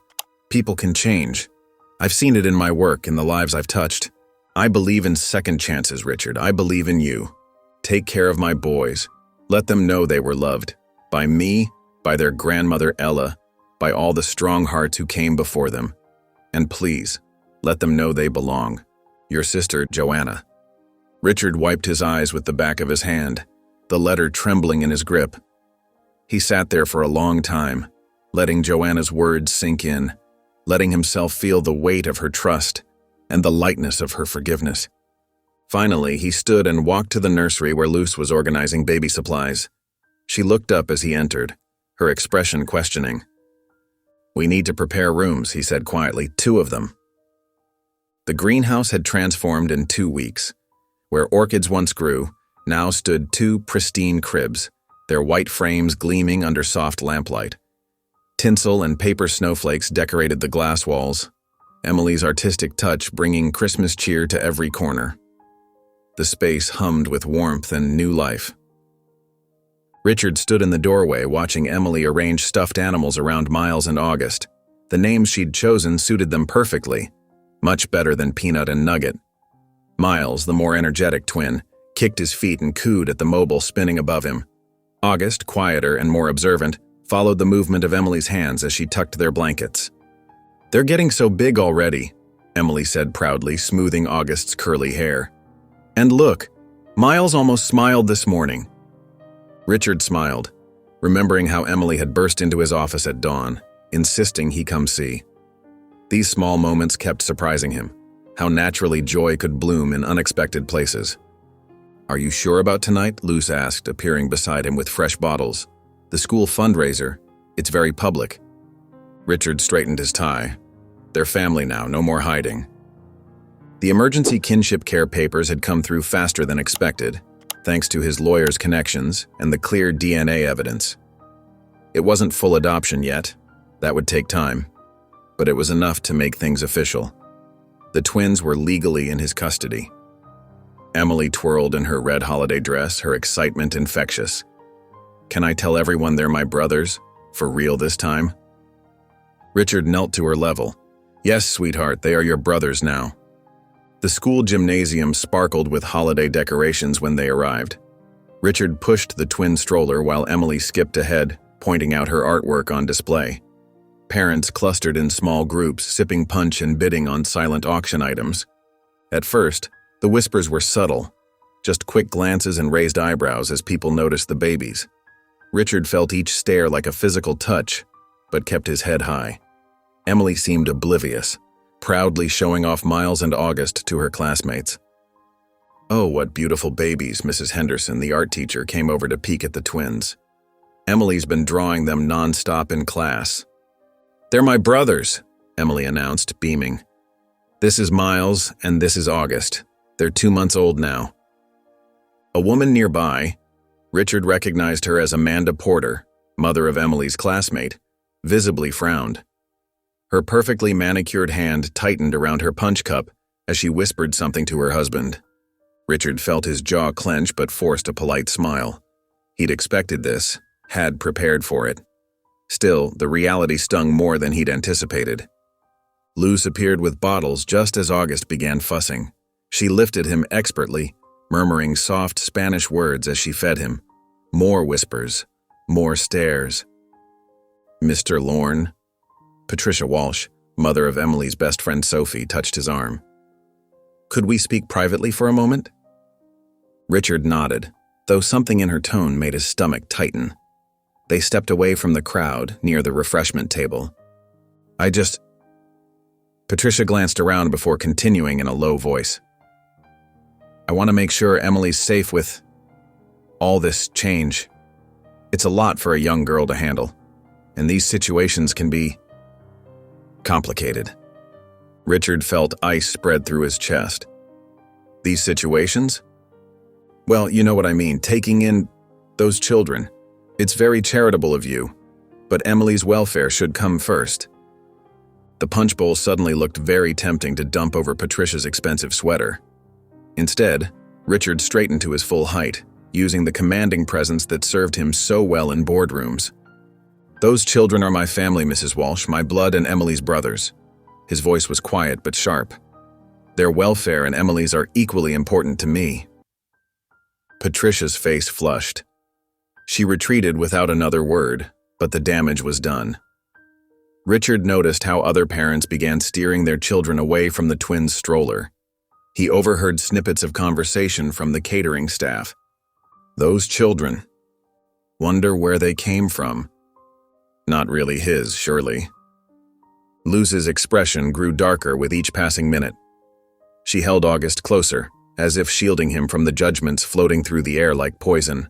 People can change. I've seen it in my work, in the lives I've touched. I believe in second chances, Richard. I believe in you. Take care of my boys. Let them know they were loved. By me, by their grandmother Ella, by all the strong hearts who came before them. And please, let them know they belong. Your sister, Joanna. Richard wiped his eyes with the back of his hand, the letter trembling in his grip. He sat there for a long time, letting Joanna's words sink in, letting himself feel the weight of her trust and the lightness of her forgiveness. Finally, he stood and walked to the nursery where Luce was organizing baby supplies. She looked up as he entered, her expression questioning. We need to prepare rooms, he said quietly, 2 of them. The greenhouse had transformed in 2 weeks. Where orchids once grew, now stood 2 pristine cribs, their white frames gleaming under soft lamplight. Tinsel and paper snowflakes decorated the glass walls, Emily's artistic touch bringing Christmas cheer to every corner. The space hummed with warmth and new life. Richard stood in the doorway watching Emily arrange stuffed animals around Miles and August. The names she'd chosen suited them perfectly, much better than Peanut and Nugget. Miles, the more energetic twin, kicked his feet and cooed at the mobile spinning above him. August, quieter and more observant, followed the movement of Emily's hands as she tucked their blankets. They're getting so big already, Emily said proudly, smoothing August's curly hair. And look, Miles almost smiled this morning. Richard smiled, remembering how Emily had burst into his office at dawn, insisting he come see. These small moments kept surprising him, how naturally joy could bloom in unexpected places. Are you sure about tonight? Luce asked, appearing beside him with fresh bottles. The school fundraiser, it's very public. Richard straightened his tie. They're family now, no more hiding. The emergency kinship care papers had come through faster than expected, thanks to his lawyer's connections and the clear DNA evidence. It wasn't full adoption yet. That would take time. But it was enough to make things official. The twins were legally in his custody. Emily twirled in her red holiday dress, her excitement infectious. Can I tell everyone they're my brothers? For real this time? Richard knelt to her level. Yes, sweetheart, they are your brothers now. The school gymnasium sparkled with holiday decorations when they arrived. Richard pushed the twin stroller while Emily skipped ahead, pointing out her artwork on display. Parents clustered in small groups, sipping punch and bidding on silent auction items. At first, the whispers were subtle, just quick glances and raised eyebrows as people noticed the babies. Richard felt each stare like a physical touch, but kept his head high. Emily seemed oblivious, proudly showing off Miles and August to her classmates. Oh, what beautiful babies, Mrs. Henderson, the art teacher, came over to peek at the twins. Emily's been drawing them nonstop in class. They're my brothers, Emily announced, beaming. This is Miles and this is August. They're 2 months old now. A woman nearby, Richard recognized her as Amanda Porter, mother of Emily's classmate, visibly frowned. Her perfectly manicured hand tightened around her punch cup as she whispered something to her husband. Richard felt his jaw clench but forced a polite smile. He'd expected this, had prepared for it. Still, the reality stung more than he'd anticipated. Luce appeared with bottles just as August began fussing. She lifted him expertly, murmuring soft Spanish words as she fed him. More whispers, more stares. Mr. Lorne. Patricia Walsh, mother of Emily's best friend Sophie, touched his arm. Could we speak privately for a moment? Richard nodded, though something in her tone made his stomach tighten. They stepped away from the crowd near the refreshment table. Patricia glanced around before continuing in a low voice. I want to make sure Emily's safe with all this change. It's a lot for a young girl to handle, and these situations can be complicated. Richard felt ice spread through his chest. These situations? Well, you know what I mean, taking in those children. It's very charitable of you, but Emily's welfare should come first. The punch bowl suddenly looked very tempting to dump over Patricia's expensive sweater. Instead, Richard straightened to his full height, using the commanding presence that served him so well in boardrooms. Those children are my family, Mrs. Walsh, my blood and Emily's brothers. His voice was quiet but sharp. Their welfare and Emily's are equally important to me. Patricia's face flushed. She retreated without another word, but the damage was done. Richard noticed how other parents began steering their children away from the twins' stroller. He overheard snippets of conversation from the catering staff. Those children. Wonder where they came from. Not really his, surely. Luz's expression grew darker with each passing minute. She held August closer, as if shielding him from the judgments floating through the air like poison.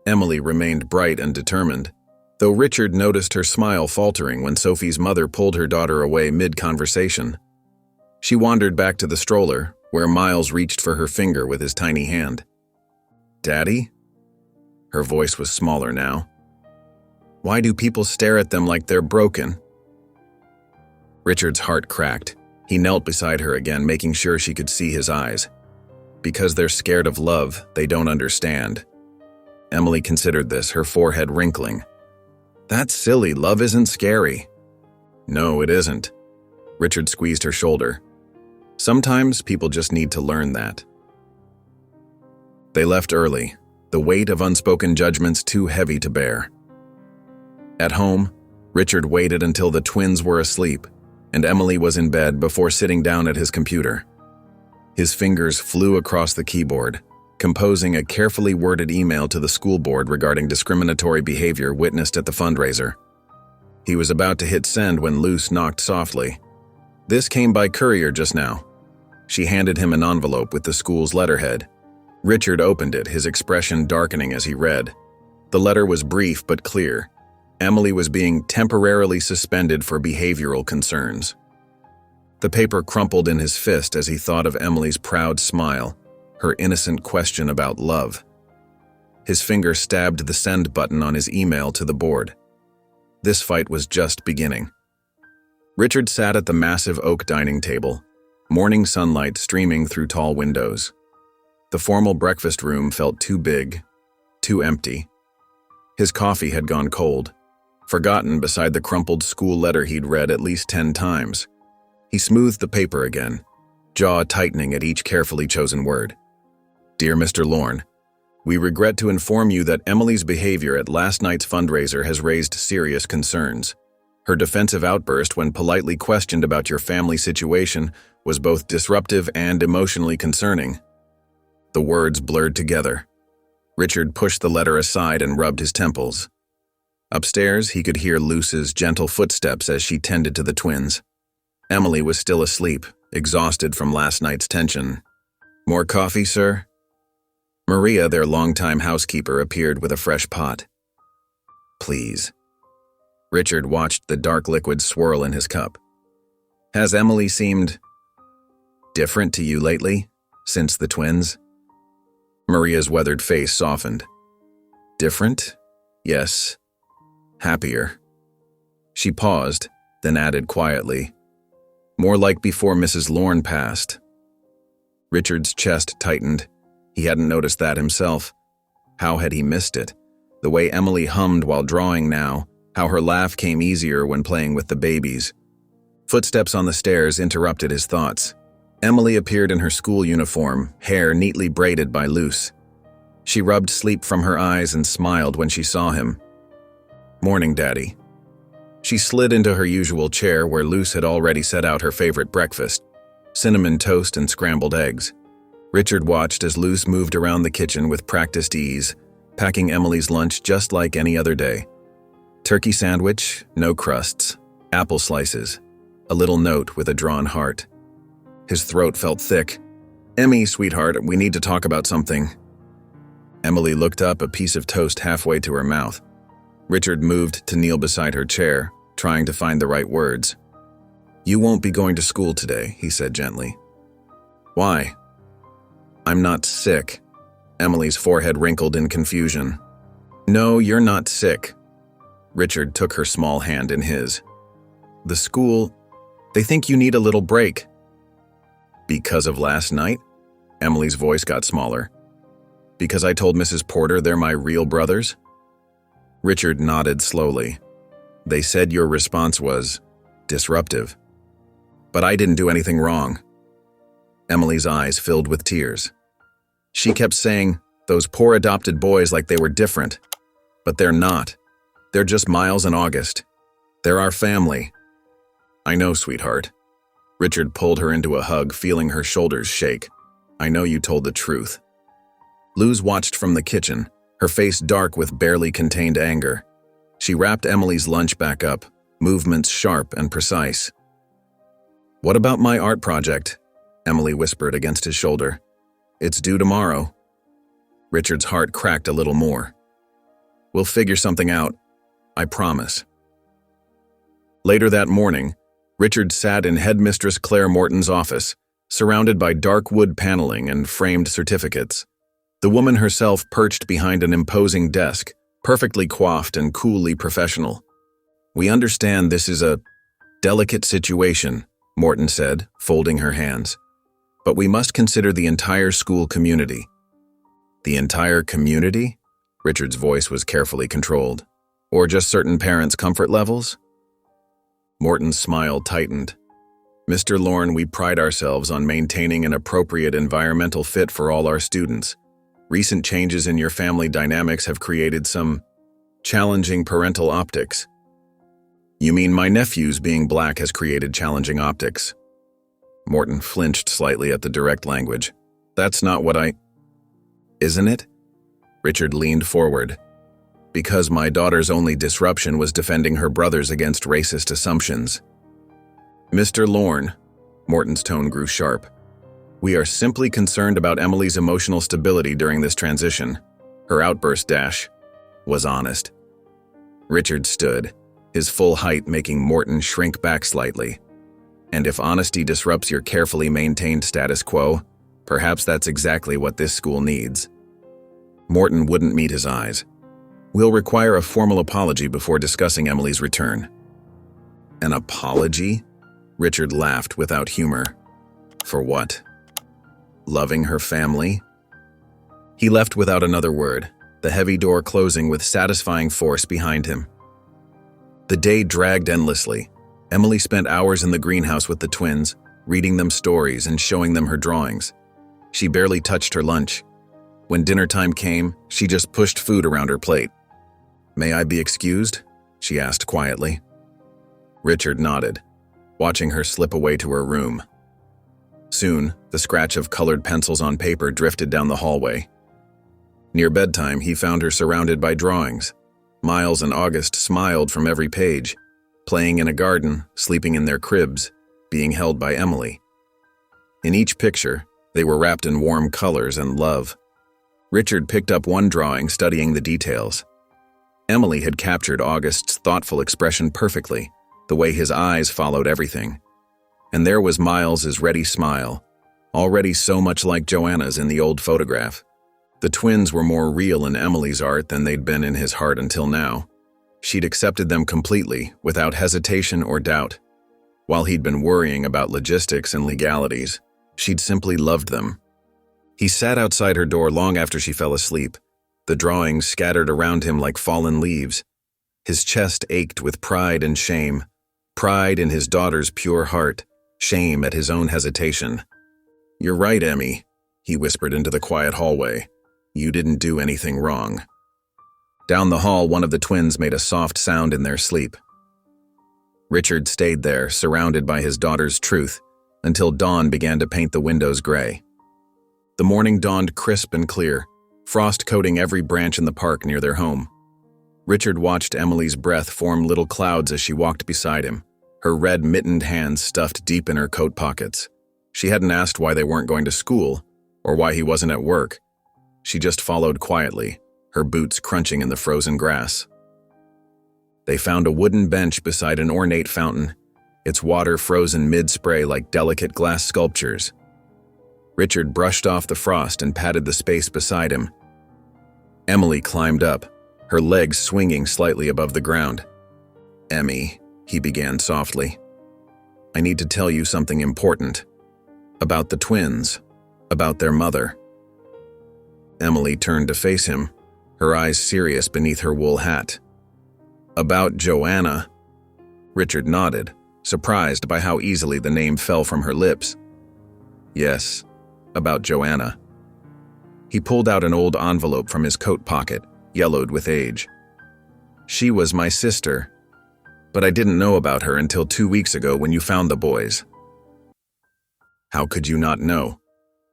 Emily remained bright and determined, though Richard noticed her smile faltering when Sophie's mother pulled her daughter away mid-conversation. She wandered back to the stroller, where Miles reached for her finger with his tiny hand. Daddy? Her voice was smaller now. Why do people stare at them like they're broken? Richard's heart cracked. He knelt beside her again, making sure she could see his eyes. Because they're scared of love, they don't understand. Emily considered this, her forehead wrinkling. That's silly, love isn't scary. No, it isn't. Richard squeezed her shoulder. Sometimes people just need to learn that. They left early, the weight of unspoken judgments too heavy to bear. At home, Richard waited until the twins were asleep, and Emily was in bed before sitting down at his computer. His fingers flew across the keyboard, composing a carefully worded email to the school board regarding discriminatory behavior witnessed at the fundraiser. He was about to hit send when Luz knocked softly. This came by courier just now. She handed him an envelope with the school's letterhead. Richard opened it, his expression darkening as he read. The letter was brief but clear. Emily was being temporarily suspended for behavioral concerns. The paper crumpled in his fist as he thought of Emily's proud smile, her innocent question about love. His finger stabbed the send button on his email to the board. This fight was just beginning. Richard sat at the massive oak dining table, morning sunlight streaming through tall windows. The formal breakfast room felt too big, too empty. His coffee had gone cold, forgotten beside the crumpled school letter he'd read at least 10 times. He smoothed the paper again, jaw tightening at each carefully chosen word. Dear Mr. Lorne, we regret to inform you that Emily's behavior at last night's fundraiser has raised serious concerns. Her defensive outburst when politely questioned about your family situation was both disruptive and emotionally concerning. The words blurred together. Richard pushed the letter aside and rubbed his temples. Upstairs, he could hear Luz's gentle footsteps as she tended to the twins. Emily was still asleep, exhausted from last night's tension. More coffee, sir? Maria, their longtime housekeeper, appeared with a fresh pot. Please. Richard watched the dark liquid swirl in his cup. Has Emily seemed different to you lately, since the twins? Maria's weathered face softened. Different? Yes. Happier. She paused, then added quietly, more like before Mrs. Lorne passed. Richard's chest tightened. He hadn't noticed that himself. How had he missed it? The way Emily hummed while drawing now, how her laugh came easier when playing with the babies. Footsteps on the stairs interrupted his thoughts. Emily appeared in her school uniform, hair neatly braided by Luz. She rubbed sleep from her eyes and smiled when she saw him. Morning, Daddy. She slid into her usual chair where Luz had already set out her favorite breakfast, cinnamon toast and scrambled eggs. Richard watched as Luce moved around the kitchen with practiced ease, packing Emily's lunch just like any other day. Turkey sandwich, no crusts, apple slices, a little note with a drawn heart. His throat felt thick. "Emmy, sweetheart, we need to talk about something." Emily looked up, a piece of toast halfway to her mouth. Richard moved to kneel beside her chair, trying to find the right words. "You won't be going to school today," he said gently. "Why?" "I'm not sick." Emily's forehead wrinkled in confusion. "No, you're not sick." Richard took her small hand in his. "The school, they think you need a little break." "Because of last night?" Emily's voice got smaller. "Because I told Mrs. Porter they're my real brothers?" Richard nodded slowly. "They said your response was disruptive. But I didn't do anything wrong." Emily's eyes filled with tears. She kept saying, "Those poor adopted boys," like they were different. But they're not. They're just Miles and August. They're our family. "I know, sweetheart." Richard pulled her into a hug, feeling her shoulders shake. "I know you told the truth." Luz watched from the kitchen, her face dark with barely contained anger. She wrapped Emily's lunch back up, movements sharp and precise. "What about my art project?" Emily whispered against his shoulder. "It's due tomorrow." Richard's heart cracked a little more. "We'll figure something out. I promise." Later that morning, Richard sat in Headmistress Claire Morton's office, surrounded by dark wood paneling and framed certificates. The woman herself perched behind an imposing desk, perfectly coiffed and coolly professional. "We understand this is a delicate situation," Morton said, folding her hands. "But we must consider the entire school community." "The entire community?" Richard's voice was carefully controlled. "Or just certain parents' comfort levels?" Morton's smile tightened. "Mr. Lorne, we pride ourselves on maintaining an appropriate environmental fit for all our students. Recent changes in your family dynamics have created some challenging parental optics." "You mean my nephew's being black has created challenging optics?" Morton flinched slightly at the direct language. "That's not what I—" "Isn't it?" Richard leaned forward. "Because my daughter's only disruption was defending her brothers against racist assumptions." "Mr. Lorne," Morton's tone grew sharp, "we are simply concerned about Emily's emotional stability during this transition." Her outburst was honest. Richard stood, his full height making Morton shrink back slightly. "And if honesty disrupts your carefully maintained status quo, perhaps that's exactly what this school needs." Morton wouldn't meet his eyes. "We'll require a formal apology before discussing Emily's return." "An apology?" Richard laughed without humor. "For what? Loving her family?" He left without another word, the heavy door closing with satisfying force behind him. The day dragged endlessly. Emily spent hours in the greenhouse with the twins, reading them stories and showing them her drawings. She barely touched her lunch. When dinner time came, she just pushed food around her plate. "May I be excused?" she asked quietly. Richard nodded, watching her slip away to her room. Soon, the scratch of colored pencils on paper drifted down the hallway. Near bedtime, he found her surrounded by drawings. Miles and August smiled from every page, playing in a garden, sleeping in their cribs, being held by Emily. In each picture, they were wrapped in warm colors and love. Richard picked up one drawing, studying the details. Emily had captured August's thoughtful expression perfectly, the way his eyes followed everything. And there was Miles's ready smile, already so much like Joanna's in the old photograph. The twins were more real in Emily's art than they'd been in his heart until now. She'd accepted them completely, without hesitation or doubt. While he'd been worrying about logistics and legalities, she'd simply loved them. He sat outside her door long after she fell asleep, the drawings scattered around him like fallen leaves. His chest ached with pride and shame, pride in his daughter's pure heart, shame at his own hesitation. "You're right, Emmy," he whispered into the quiet hallway. "You didn't do anything wrong." Down the hall, one of the twins made a soft sound in their sleep. Richard stayed there, surrounded by his daughter's truth, until dawn began to paint the windows gray. The morning dawned crisp and clear, frost coating every branch in the park near their home. Richard watched Emily's breath form little clouds as she walked beside him, her red mittened hands stuffed deep in her coat pockets. She hadn't asked why they weren't going to school, or why he wasn't at work. She just followed quietly, her boots crunching in the frozen grass. They found a wooden bench beside an ornate fountain, its water frozen mid-spray like delicate glass sculptures. Richard brushed off the frost and patted the space beside him. Emily climbed up, her legs swinging slightly above the ground. "Emmy," he began softly, "I need to tell you something important. About the twins, about their mother." Emily turned to face him, her eyes serious beneath her wool hat. "About Joanna?" Richard nodded, surprised by how easily the name fell from her lips. "Yes, about Joanna." He pulled out an old envelope from his coat pocket, yellowed with age. "She was my sister, but I didn't know about her until 2 weeks ago when you found the boys." "How could you not know?"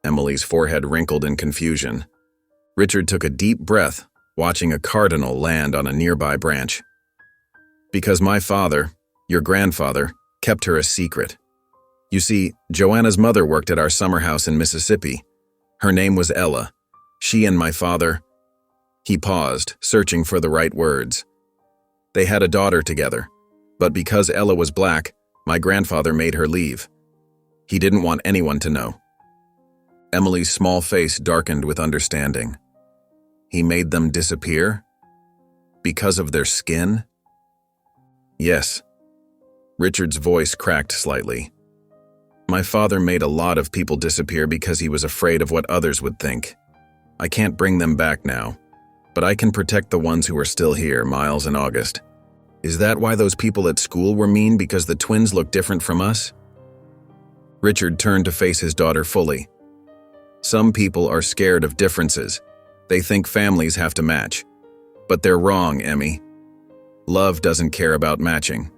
Emily's forehead wrinkled in confusion. Richard took a deep breath, watching a cardinal land on a nearby branch. "Because my father, your grandfather, kept her a secret. You see, Joanna's mother worked at our summer house in Mississippi. Her name was Ella. She and my father—" He paused, searching for the right words. "They had a daughter together, but because Ella was black, my grandfather made her leave. He didn't want anyone to know." Emily's small face darkened with understanding. "He made them disappear? Because of their skin?" "Yes." Richard's voice cracked slightly. "My father made a lot of people disappear because he was afraid of what others would think. I can't bring them back now, but I can protect the ones who are still here, Miles and August. Is that why those people at school were mean, because the twins look different from us?" Richard turned to face his daughter fully. "Some people are scared of differences. They think families have to match. But they're wrong, Emmy. Love doesn't care about matching."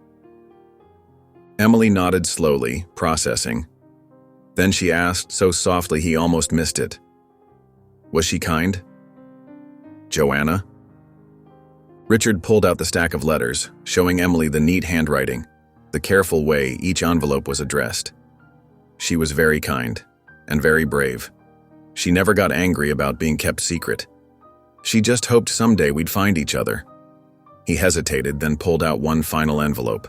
Emily nodded slowly, processing. Then she asked so softly he almost missed it. "Was she kind? Joanna?" Richard pulled out the stack of letters, showing Emily the neat handwriting, the careful way each envelope was addressed. "She was very kind, and very brave. She never got angry about being kept secret. She just hoped someday we'd find each other." He hesitated, then pulled out one final envelope.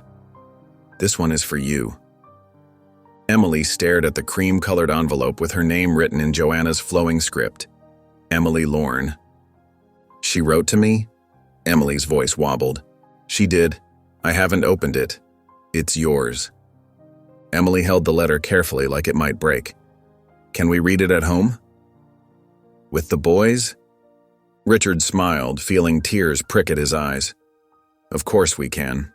"This one is for you." Emily stared at the cream-colored envelope with her name written in Joanna's flowing script. Emily Lorne. "She wrote to me?" Emily's voice wobbled. "She did. I haven't opened it. It's yours." Emily held the letter carefully like it might break. "Can we read it at home?" "With the boys?" Richard smiled, feeling tears prick at his eyes. "Of course we can."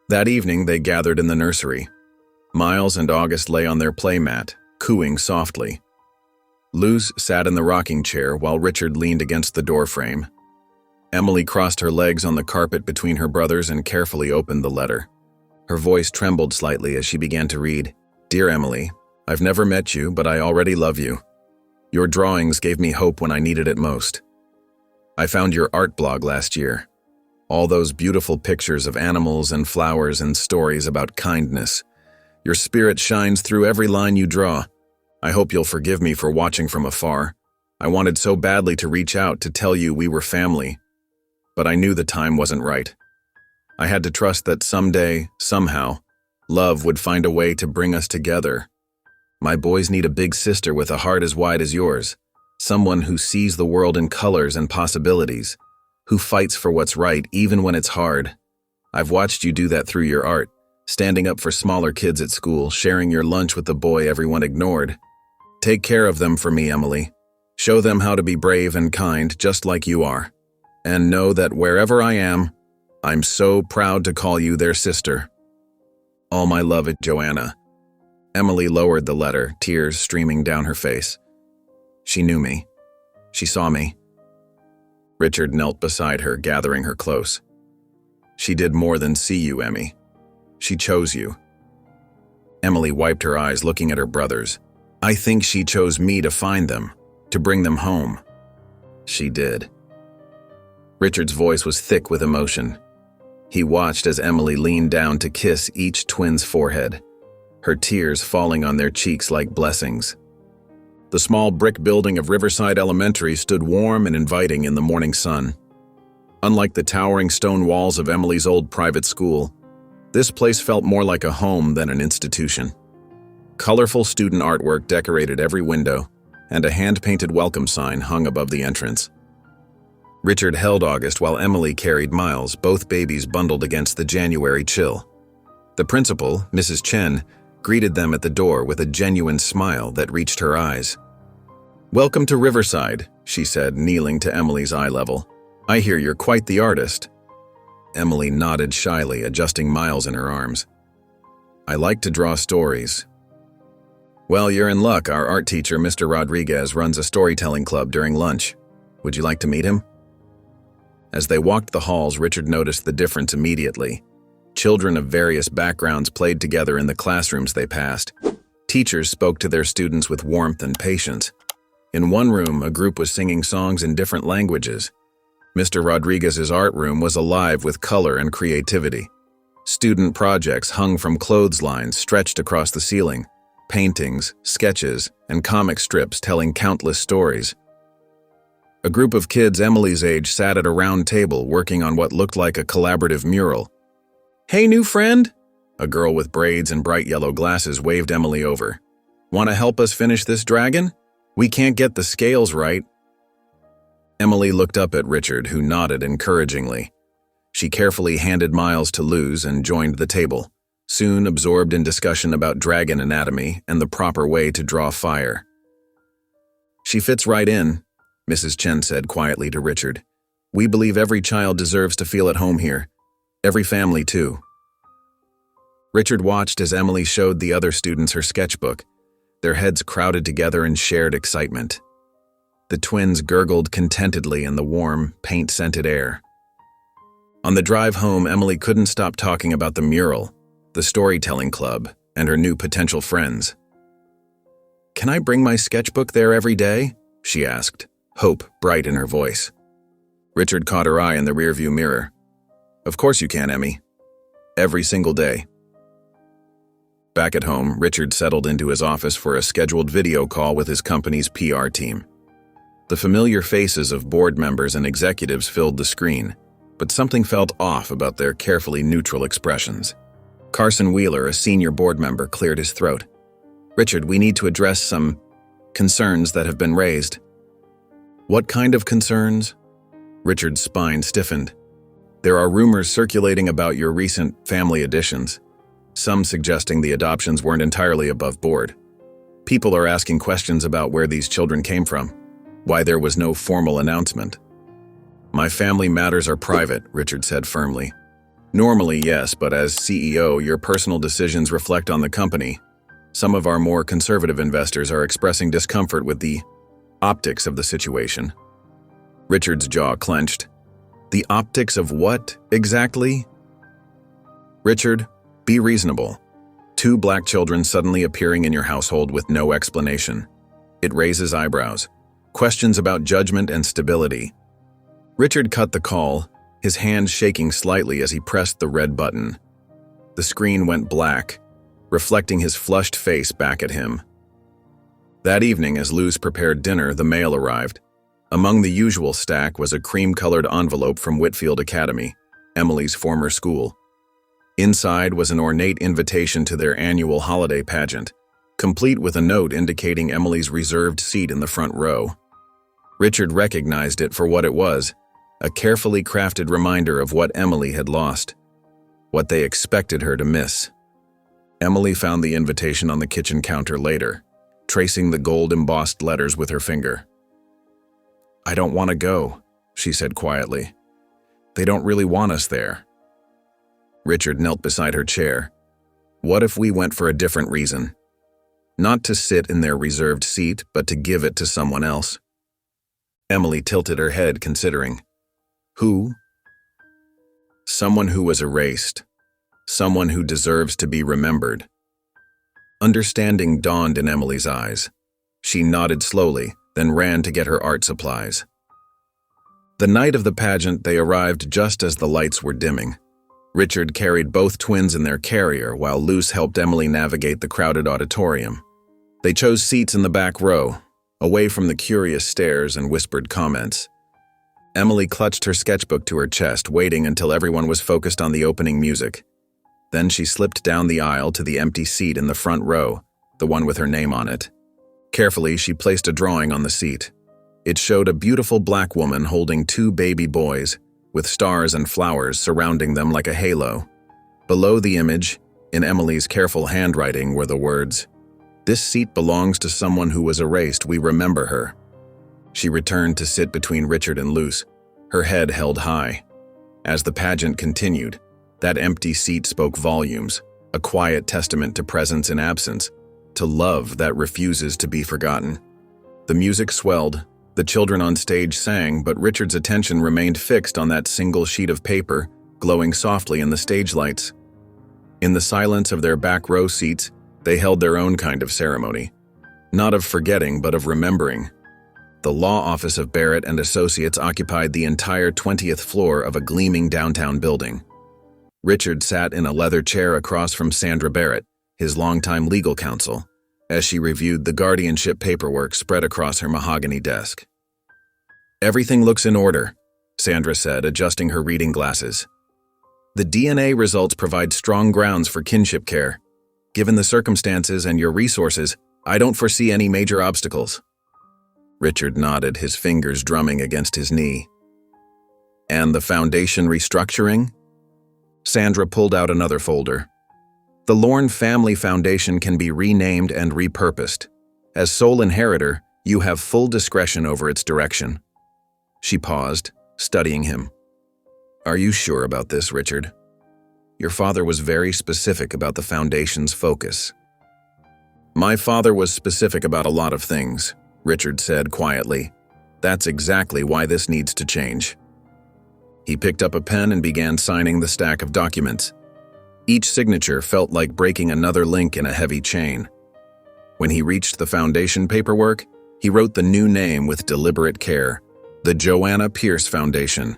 That evening they gathered in the nursery. Miles and August lay on their play mat, cooing softly. Luz sat in the rocking chair while Richard leaned against the doorframe. Emily crossed her legs on the carpet between her brothers and carefully opened the letter. Her voice trembled slightly as she began to read. "Dear Emily, I've never met you, but I already love you. Your drawings gave me hope when I needed it most. I found your art blog last year. All those beautiful pictures of animals and flowers and stories about kindness. Your spirit shines through every line you draw. I hope you'll forgive me for watching from afar. I wanted so badly to reach out to tell you we were family, but I knew the time wasn't right. I had to trust that someday, somehow, love would find a way to bring us together. My boys need a big sister with a heart as wide as yours, someone who sees the world in colors and possibilities, who fights for what's right even when it's hard. I've watched you do that through your art, standing up for smaller kids at school, sharing your lunch with the boy everyone ignored. Take care of them for me, Emily. Show them how to be brave and kind, just like you are. And know that wherever I am, I'm so proud to call you their sister. All my love, Joanna." Emily lowered the letter, tears streaming down her face. She knew me. She saw me. Richard knelt beside her, gathering her close. "She did more than see you, Emmy. She chose you." Emily wiped her eyes, looking at her brothers. I think she chose me to find them, to bring them home. She did. Richard's voice was thick with emotion. He watched as Emily leaned down to kiss each twin's forehead, her tears falling on their cheeks like blessings. The small brick building of Riverside Elementary stood warm and inviting in the morning sun. Unlike the towering stone walls of Emily's old private school, this place felt more like a home than an institution. Colorful student artwork decorated every window, and a hand-painted welcome sign hung above the entrance. Richard held August while Emily carried Miles, both babies bundled against the January chill. The principal, Mrs. Chen, greeted them at the door with a genuine smile that reached her eyes. "Welcome to Riverside," she said, kneeling to Emily's eye level. "I hear you're quite the artist." Emily nodded shyly, adjusting Miles in her arms. "I like to draw stories." "Well, you're in luck. Our art teacher, Mr. Rodriguez, runs a storytelling club during lunch. Would you like to meet him?" As they walked the halls, Richard noticed the difference immediately. Children of various backgrounds played together in the classrooms they passed. Teachers spoke to their students with warmth and patience. In one room, a group was singing songs in different languages. Mr. Rodriguez's art room was alive with color and creativity. Student projects hung from clotheslines stretched across the ceiling, paintings, sketches, and comic strips telling countless stories. A group of kids Emily's age sat at a round table working on what looked like a collaborative mural. "Hey, new friend!" A girl with braids and bright yellow glasses waved Emily over. "Want to help us finish this dragon? We can't get the scales right." Emily looked up at Richard, who nodded encouragingly. She carefully handed Miles to Luz and joined the table, soon absorbed in discussion about dragon anatomy and the proper way to draw fire. "She fits right in," Mrs. Chen said quietly to Richard. "We believe every child deserves to feel at home here. Every family, too." Richard watched as Emily showed the other students her sketchbook, their heads crowded together in shared excitement. The twins gurgled contentedly in the warm, paint-scented air. On the drive home, Emily couldn't stop talking about the mural, the storytelling club, and her new potential friends. "Can I bring my sketchbook there every day?" she asked, hope bright in her voice. Richard caught her eye in the rearview mirror. "Of course you can, Emmy. Every single day." Back at home, Richard settled into his office for a scheduled video call with his company's PR team. The familiar faces of board members and executives filled the screen, but something felt off about their carefully neutral expressions. Carson Wheeler, a senior board member, cleared his throat. "Richard, we need to address some concerns that have been raised." "What kind of concerns?" Richard's spine stiffened. "There are rumors circulating about your recent family additions, some suggesting the adoptions weren't entirely above board. People are asking questions about where these children came from, why there was no formal announcement." "My family matters are private," Richard said firmly. "Normally, yes, but as CEO, your personal decisions reflect on the company. Some of our more conservative investors are expressing discomfort with the optics of the situation." Richard's jaw clenched. "The optics of what, exactly?" "Richard, be reasonable. 2 black children suddenly appearing in your household with no explanation. It raises eyebrows, questions about judgment and stability." Richard cut the call, his hand shaking slightly as he pressed the red button. The screen went black, reflecting his flushed face back at him. That evening, as Luz prepared dinner, the mail arrived. Among the usual stack was a cream-colored envelope from Whitfield Academy, Emily's former school. Inside was an ornate invitation to their annual holiday pageant, complete with a note indicating Emily's reserved seat in the front row. Richard recognized it for what it was, a carefully crafted reminder of what Emily had lost, what they expected her to miss. Emily found the invitation on the kitchen counter later, tracing the gold-embossed letters with her finger. "I don't want to go," she said quietly. "They don't really want us there." Richard knelt beside her chair. "What if we went for a different reason? Not to sit in their reserved seat, but to give it to someone else?" Emily tilted her head, considering. "Who?" "Someone who was erased. Someone who deserves to be remembered." Understanding dawned in Emily's eyes. She nodded slowly, then ran to get her art supplies. The night of the pageant, they arrived just as the lights were dimming. Richard carried both twins in their carrier, while Luce helped Emily navigate the crowded auditorium. They chose seats in the back row, away from the curious stares and whispered comments. Emily clutched her sketchbook to her chest, waiting until everyone was focused on the opening music. Then she slipped down the aisle to the empty seat in the front row, the one with her name on it. Carefully, she placed a drawing on the seat. It showed a beautiful black woman holding two baby boys, with stars and flowers surrounding them like a halo. Below the image, in Emily's careful handwriting, were the words, "This seat belongs to someone who was erased. We remember her." She returned to sit between Richard and Luce, her head held high. As the pageant continued, that empty seat spoke volumes, a quiet testament to presence in absence, to love that refuses to be forgotten. The music swelled, the children on stage sang, but Richard's attention remained fixed on that single sheet of paper, glowing softly in the stage lights. In the silence of their back row seats, they held their own kind of ceremony, not of forgetting but of remembering. The law office of Barrett and Associates occupied the entire 20th floor of a gleaming downtown building. Richard sat in a leather chair across from Sandra Barrett, his longtime legal counsel, as she reviewed the guardianship paperwork spread across her mahogany desk. "Everything looks in order," Sandra said, adjusting her reading glasses. "The DNA results provide strong grounds for kinship care. Given the circumstances and your resources, I don't foresee any major obstacles." Richard nodded, his fingers drumming against his knee. "And the foundation restructuring?" Sandra pulled out another folder. "The Lorne Family Foundation can be renamed and repurposed. As sole inheritor, you have full discretion over its direction." She paused, studying him. "Are you sure about this, Richard? Your father was very specific about the foundation's focus." "My father was specific about a lot of things," Richard said quietly. "That's exactly why this needs to change." He picked up a pen and began signing the stack of documents. Each signature felt like breaking another link in a heavy chain. When he reached the foundation paperwork, he wrote the new name with deliberate care, the Joanna Pierce Foundation.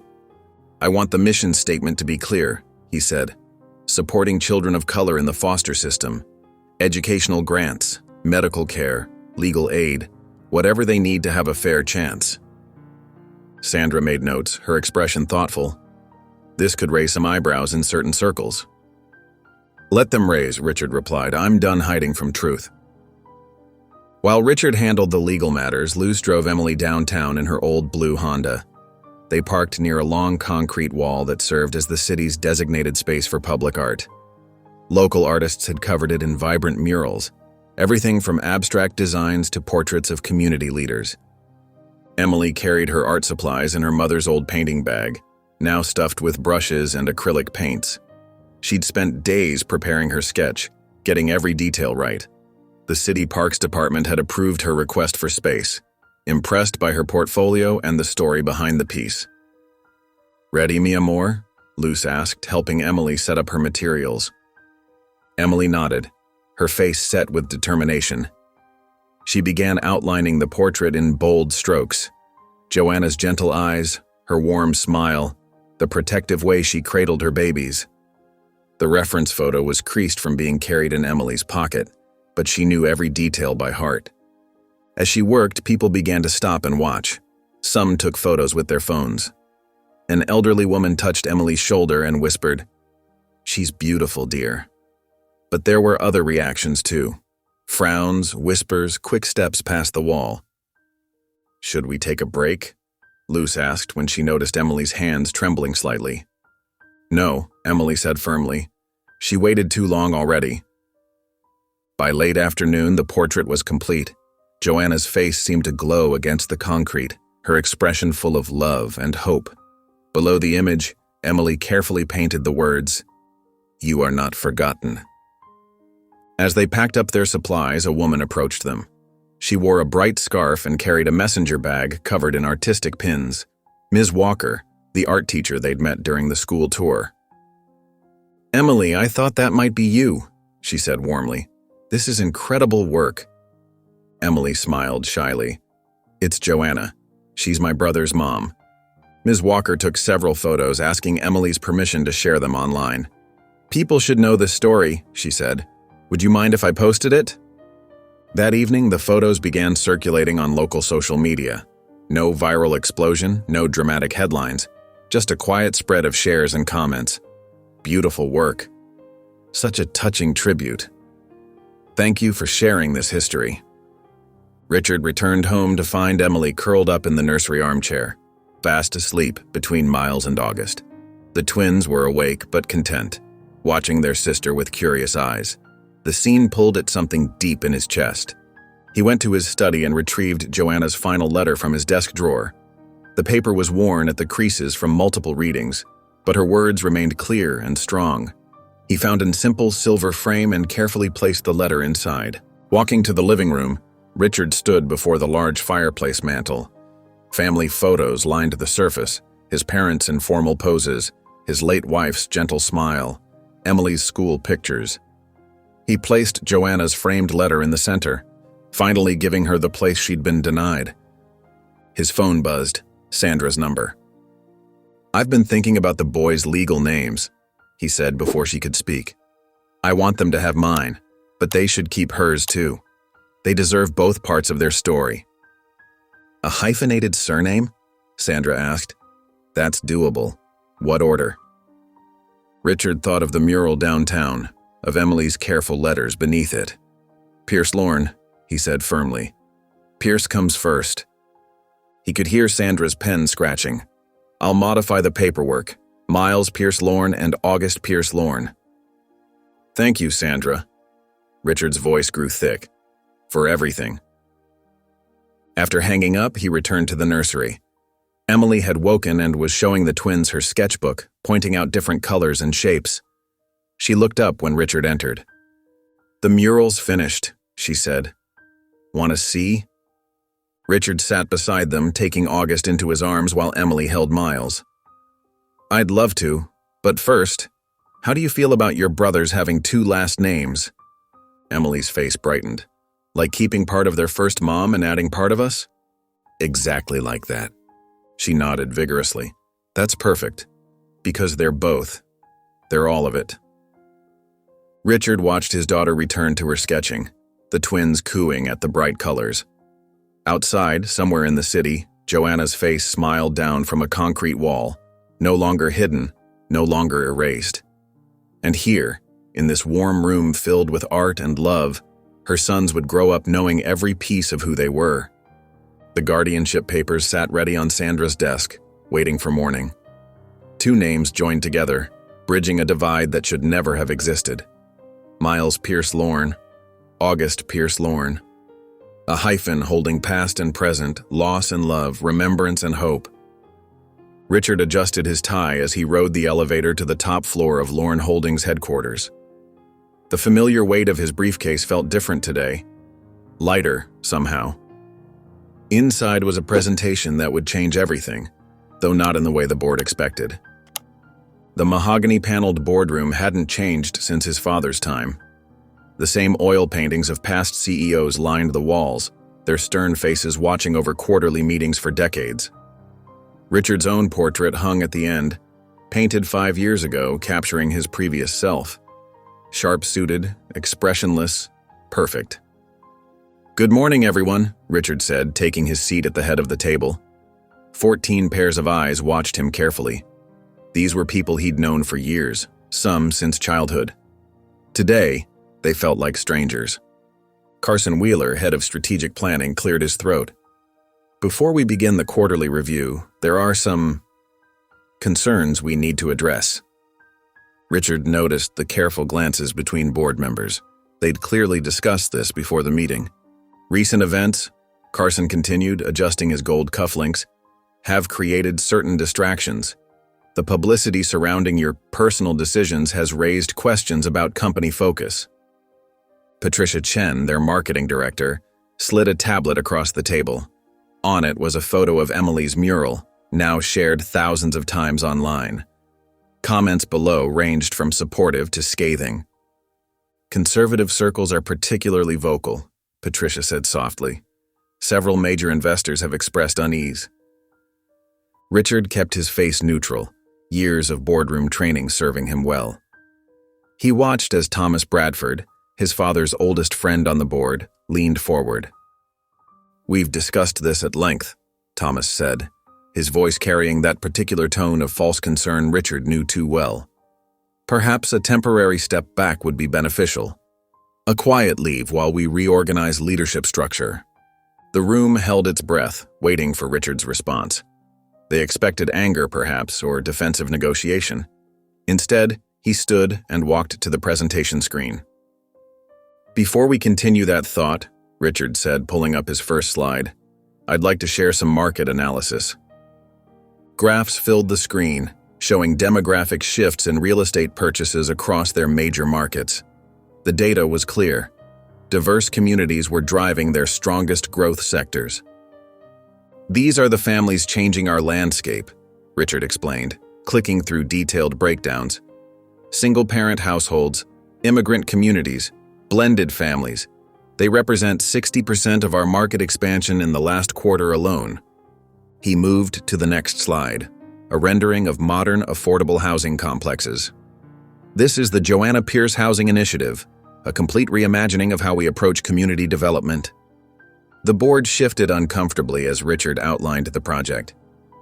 "I want the mission statement to be clear," he said. "Supporting children of color in the foster system, educational grants, medical care, legal aid, whatever they need to have a fair chance." Sandra made notes, her expression thoughtful. This could raise some eyebrows in certain circles. "Let them raise," Richard replied. "I'm done hiding from truth." While Richard handled the legal matters, Luce drove Emily downtown in her old blue Honda. They parked near a long concrete wall that served as the city's designated space for public art. Local artists had covered it in vibrant murals, everything from abstract designs to portraits of community leaders. Emily carried her art supplies in her mother's old painting bag, now stuffed with brushes and acrylic paints. She'd spent days preparing her sketch, getting every detail right. The city parks department had approved her request for space, impressed by her portfolio and the story behind the piece. "Ready, mi amor?" Luce asked, helping Emily set up her materials. Emily nodded, her face set with determination. She began outlining the portrait in bold strokes. Joanna's gentle eyes, her warm smile, the protective way she cradled her babies. The reference photo was creased from being carried in Emily's pocket, but she knew every detail by heart. As she worked, people began to stop and watch. Some took photos with their phones. An elderly woman touched Emily's shoulder and whispered, "She's beautiful, dear." But there were other reactions too. Frowns, whispers, quick steps past the wall. "Should we take a break?" Luce asked when she noticed Emily's hands trembling slightly. "No," Emily said firmly. "She waited too long already." By late afternoon, the portrait was complete. Joanna's face seemed to glow against the concrete, her expression full of love and hope. Below the image, Emily carefully painted the words, "You are not forgotten." As they packed up their supplies, a woman approached them. She wore a bright scarf and carried a messenger bag covered in artistic pins. Ms. Walker, the art teacher they'd met during the school tour. "Emily, I thought that might be you," she said warmly. This is incredible work. Emily smiled shyly. It's Joanna. She's my brother's mom. Ms. Walker took several photos, asking Emily's permission to share them online. People should know this story, she said. Would you mind if I posted it? That evening, the photos began circulating on local social media. No viral explosion, no dramatic headlines, just a quiet spread of shares and comments. Beautiful work. Such a touching tribute. Thank you for sharing this history. Richard returned home to find Emily curled up in the nursery armchair, fast asleep between Miles and August. The twins were awake but content, watching their sister with curious eyes. The scene pulled at something deep in his chest. He went to his study and retrieved Joanna's final letter from his desk drawer. The paper was worn at the creases from multiple readings, but her words remained clear and strong. He found a simple silver frame and carefully placed the letter inside. Walking to the living room, Richard stood before the large fireplace mantel. Family photos lined the surface, his parents in formal poses, his late wife's gentle smile, Emily's school pictures. He placed Joanna's framed letter in the center, finally giving her the place she'd been denied. His phone buzzed, Sandra's number. I've been thinking about the boys' legal names, he said before she could speak. I want them to have mine, but they should keep hers too. They deserve both parts of their story. A hyphenated surname? Sandra asked. That's doable. What order? Richard thought of the mural downtown, of Emily's careful letters beneath it. Pierce Lorne, he said firmly. Pierce comes first. He could hear Sandra's pen scratching. I'll modify the paperwork. Miles Pierce Lorne and August Pierce Lorne. Thank you, Sandra. Richard's voice grew thick. For everything. After hanging up, he returned to the nursery. Emily had woken and was showing the twins her sketchbook, pointing out different colors and shapes. She looked up when Richard entered. The mural's finished, she said. Want to see? Richard sat beside them, taking August into his arms while Emily held Miles. I'd love to, but first, how do you feel about your brothers having two last names? Emily's face brightened. Like keeping part of their first mom and adding part of us? Exactly like that. She nodded vigorously. That's perfect. Because they're both. They're all of it. Richard watched his daughter return to her sketching, the twins cooing at the bright colors. Outside, somewhere in the city, Joanna's face smiled down from a concrete wall, no longer hidden, no longer erased. And here, in this warm room filled with art and love, her sons would grow up knowing every piece of who they were. The guardianship papers sat ready on Sandra's desk, waiting for morning. Two names joined together, bridging a divide that should never have existed. Miles Pierce Lorne, August Pierce Lorne. A hyphen holding past and present, loss and love, remembrance and hope. Richard adjusted his tie as he rode the elevator to the top floor of Lorne Holdings headquarters. The familiar weight of his briefcase felt different today. Lighter, somehow. Inside was a presentation that would change everything, though not in the way the board expected. The mahogany-paneled boardroom hadn't changed since his father's time. The same oil paintings of past CEOs lined the walls, their stern faces watching over quarterly meetings for decades. Richard's own portrait hung at the end, painted 5 years ago, capturing his previous self. Sharp-suited, expressionless, perfect. Good morning, everyone, Richard said, taking his seat at the head of the table. 14 pairs of eyes watched him carefully. These were people he'd known for years, some since childhood. Today, they felt like strangers. Carson Wheeler, head of strategic planning, cleared his throat. Before we begin the quarterly review, there are some concerns we need to address. Richard noticed the careful glances between board members. They'd clearly discussed this before the meeting. Recent events, Carson continued, adjusting his gold cufflinks, have created certain distractions. The publicity surrounding your personal decisions has raised questions about company focus. Patricia Chen, their marketing director, slid a tablet across the table. On it was a photo of Emily's mural, now shared thousands of times online. Comments below ranged from supportive to scathing. Conservative circles are particularly vocal, Patricia said softly. Several major investors have expressed unease. Richard kept his face neutral, years of boardroom training serving him well. He watched as Thomas Bradford, his father's oldest friend on the board, leaned forward. "We've discussed this at length," Thomas said, his voice carrying that particular tone of false concern Richard knew too well. Perhaps a temporary step back would be beneficial. A quiet leave while we reorganize leadership structure. The room held its breath, waiting for Richard's response. They expected anger, perhaps, or defensive negotiation. Instead, he stood and walked to the presentation screen. "Before we continue that thought," Richard said, pulling up his first slide, "I'd like to share some market analysis." Graphs filled the screen, showing demographic shifts in real estate purchases across their major markets. The data was clear. Diverse communities were driving their strongest growth sectors. "These are the families changing our landscape," Richard explained, clicking through detailed breakdowns. Single-parent households, immigrant communities, blended families. They represent 60% of our market expansion in the last quarter alone. He moved to the next slide, a rendering of modern, affordable housing complexes. "This is the Joanna Pierce Housing Initiative, a complete reimagining of how we approach community development." The board shifted uncomfortably as Richard outlined the project.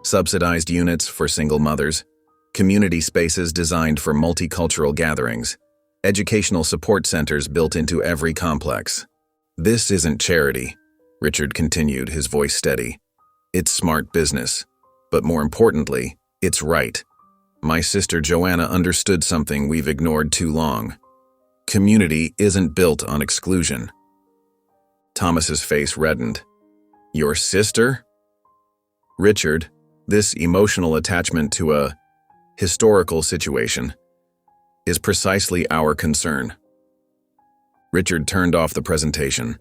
Subsidized units for single mothers, community spaces designed for multicultural gatherings, educational support centers built into every complex. "This isn't charity," Richard continued, his voice steady. "It's smart business. But more importantly, it's right. My sister Joanna understood something we've ignored too long. Community isn't built on exclusion." Thomas's face reddened. "Your sister?" "Richard, this emotional attachment to a historical situation is precisely our concern." Richard turned off the presentation.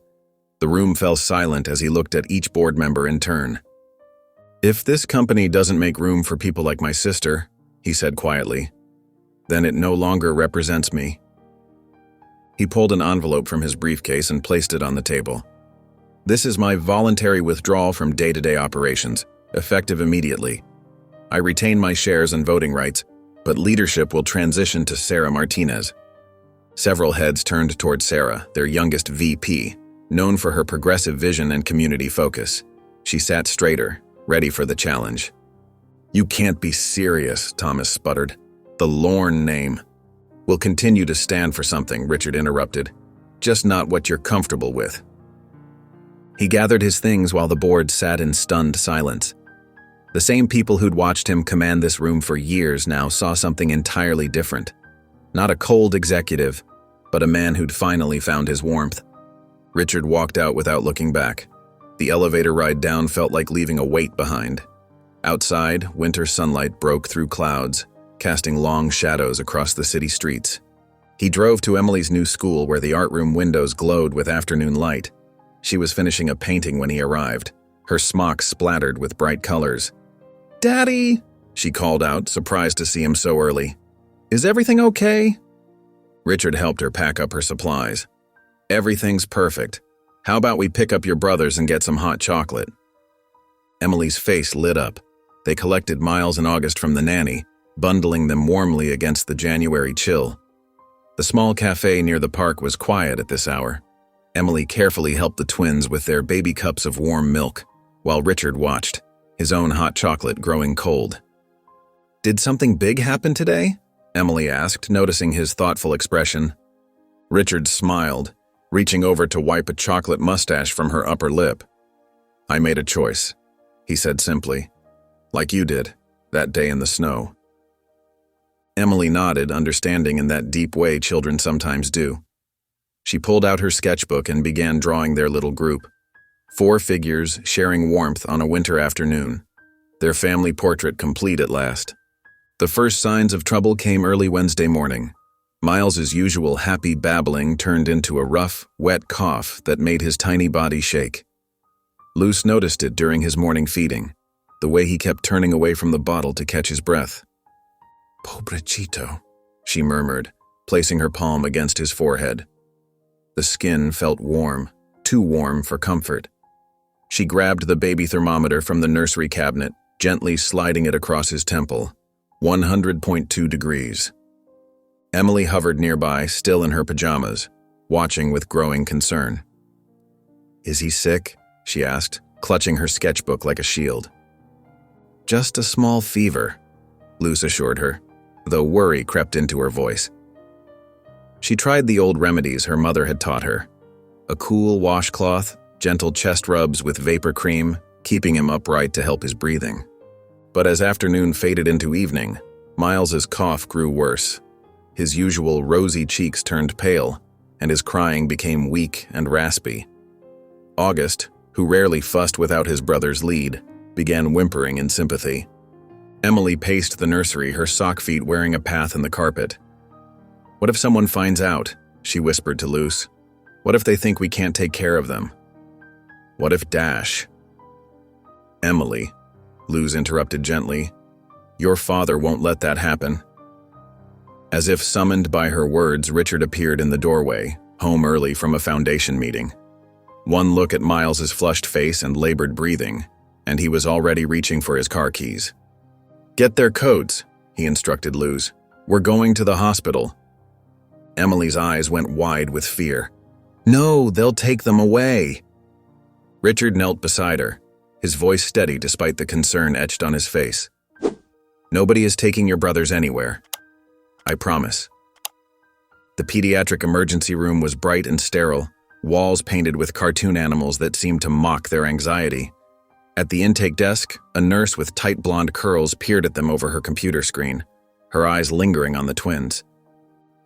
The room fell silent as he looked at each board member in turn. "If this company doesn't make room for people like my sister," he said quietly, "then it no longer represents me." He pulled an envelope from his briefcase and placed it on the table. "This is my voluntary withdrawal from day-to-day operations, effective immediately. I retain my shares and voting rights, but leadership will transition to Sarah Martinez." Several heads turned toward Sarah, their youngest VP, known for her progressive vision and community focus. She sat straighter, ready for the challenge. "You can't be serious," Thomas sputtered. "The Lorne name." "We'll continue to stand for something," Richard interrupted. "Just not what you're comfortable with." He gathered his things while the board sat in stunned silence. The same people who'd watched him command this room for years now saw something entirely different. Not a cold executive, but a man who'd finally found his warmth. Richard walked out without looking back. The elevator ride down felt like leaving a weight behind. Outside, winter sunlight broke through clouds, casting long shadows across the city streets. He drove to Emily's new school where the art room windows glowed with afternoon light. She was finishing a painting when he arrived, her smock splattered with bright colors. "Daddy!" she called out, surprised to see him so early. "Is everything okay?" Richard helped her pack up her supplies. "Everything's perfect. How about we pick up your brothers and get some hot chocolate?" Emily's face lit up. They collected Miles and August from the nanny, bundling them warmly against the January chill. The small cafe near the park was quiet at this hour. Emily carefully helped the twins with their baby cups of warm milk, while Richard watched, his own hot chocolate growing cold. "Did something big happen today?" Emily asked, noticing his thoughtful expression. Richard smiled, reaching over to wipe a chocolate mustache from her upper lip. "I made a choice," he said simply, "like you did, that day in the snow." Emily nodded, understanding in that deep way children sometimes do. She pulled out her sketchbook and began drawing their little group. 4 figures sharing warmth on a winter afternoon, their family portrait complete at last. The first signs of trouble came early Wednesday morning. Miles's usual happy babbling turned into a rough, wet cough that made his tiny body shake. Luce noticed it during his morning feeding, the way he kept turning away from the bottle to catch his breath. "Pobrecito," she murmured, placing her palm against his forehead. The skin felt warm, too warm for comfort. She grabbed the baby thermometer from the nursery cabinet, gently sliding it across his temple. 100.2 degrees. Emily hovered nearby, still in her pajamas, watching with growing concern. "Is he sick?" she asked, clutching her sketchbook like a shield. "Just a small fever," Luce assured her, though worry crept into her voice. She tried the old remedies her mother had taught her. A cool washcloth, gentle chest rubs with vapor cream, keeping him upright to help his breathing. But as afternoon faded into evening, Miles's cough grew worse. His usual rosy cheeks turned pale, and his crying became weak and raspy. August, who rarely fussed without his brother's lead, began whimpering in sympathy. Emily paced the nursery, her sock feet wearing a path in the carpet. "What if someone finds out?" she whispered to Luce. "What if they think we can't take care of them? What if Dash—" "Emily," Luce interrupted gently, "your father won't let that happen." As if summoned by her words, Richard appeared in the doorway, home early from a foundation meeting. One look at Miles's flushed face and labored breathing, and he was already reaching for his car keys. "Get their coats," he instructed Luce. "We're going to the hospital." Emily's eyes went wide with fear. "No, they'll take them away." Richard knelt beside her, his voice steady despite the concern etched on his face. "Nobody is taking your brothers anywhere. I promise." The pediatric emergency room was bright and sterile, walls painted with cartoon animals that seemed to mock their anxiety. At the intake desk, a nurse with tight blonde curls peered at them over her computer screen, her eyes lingering on the twins.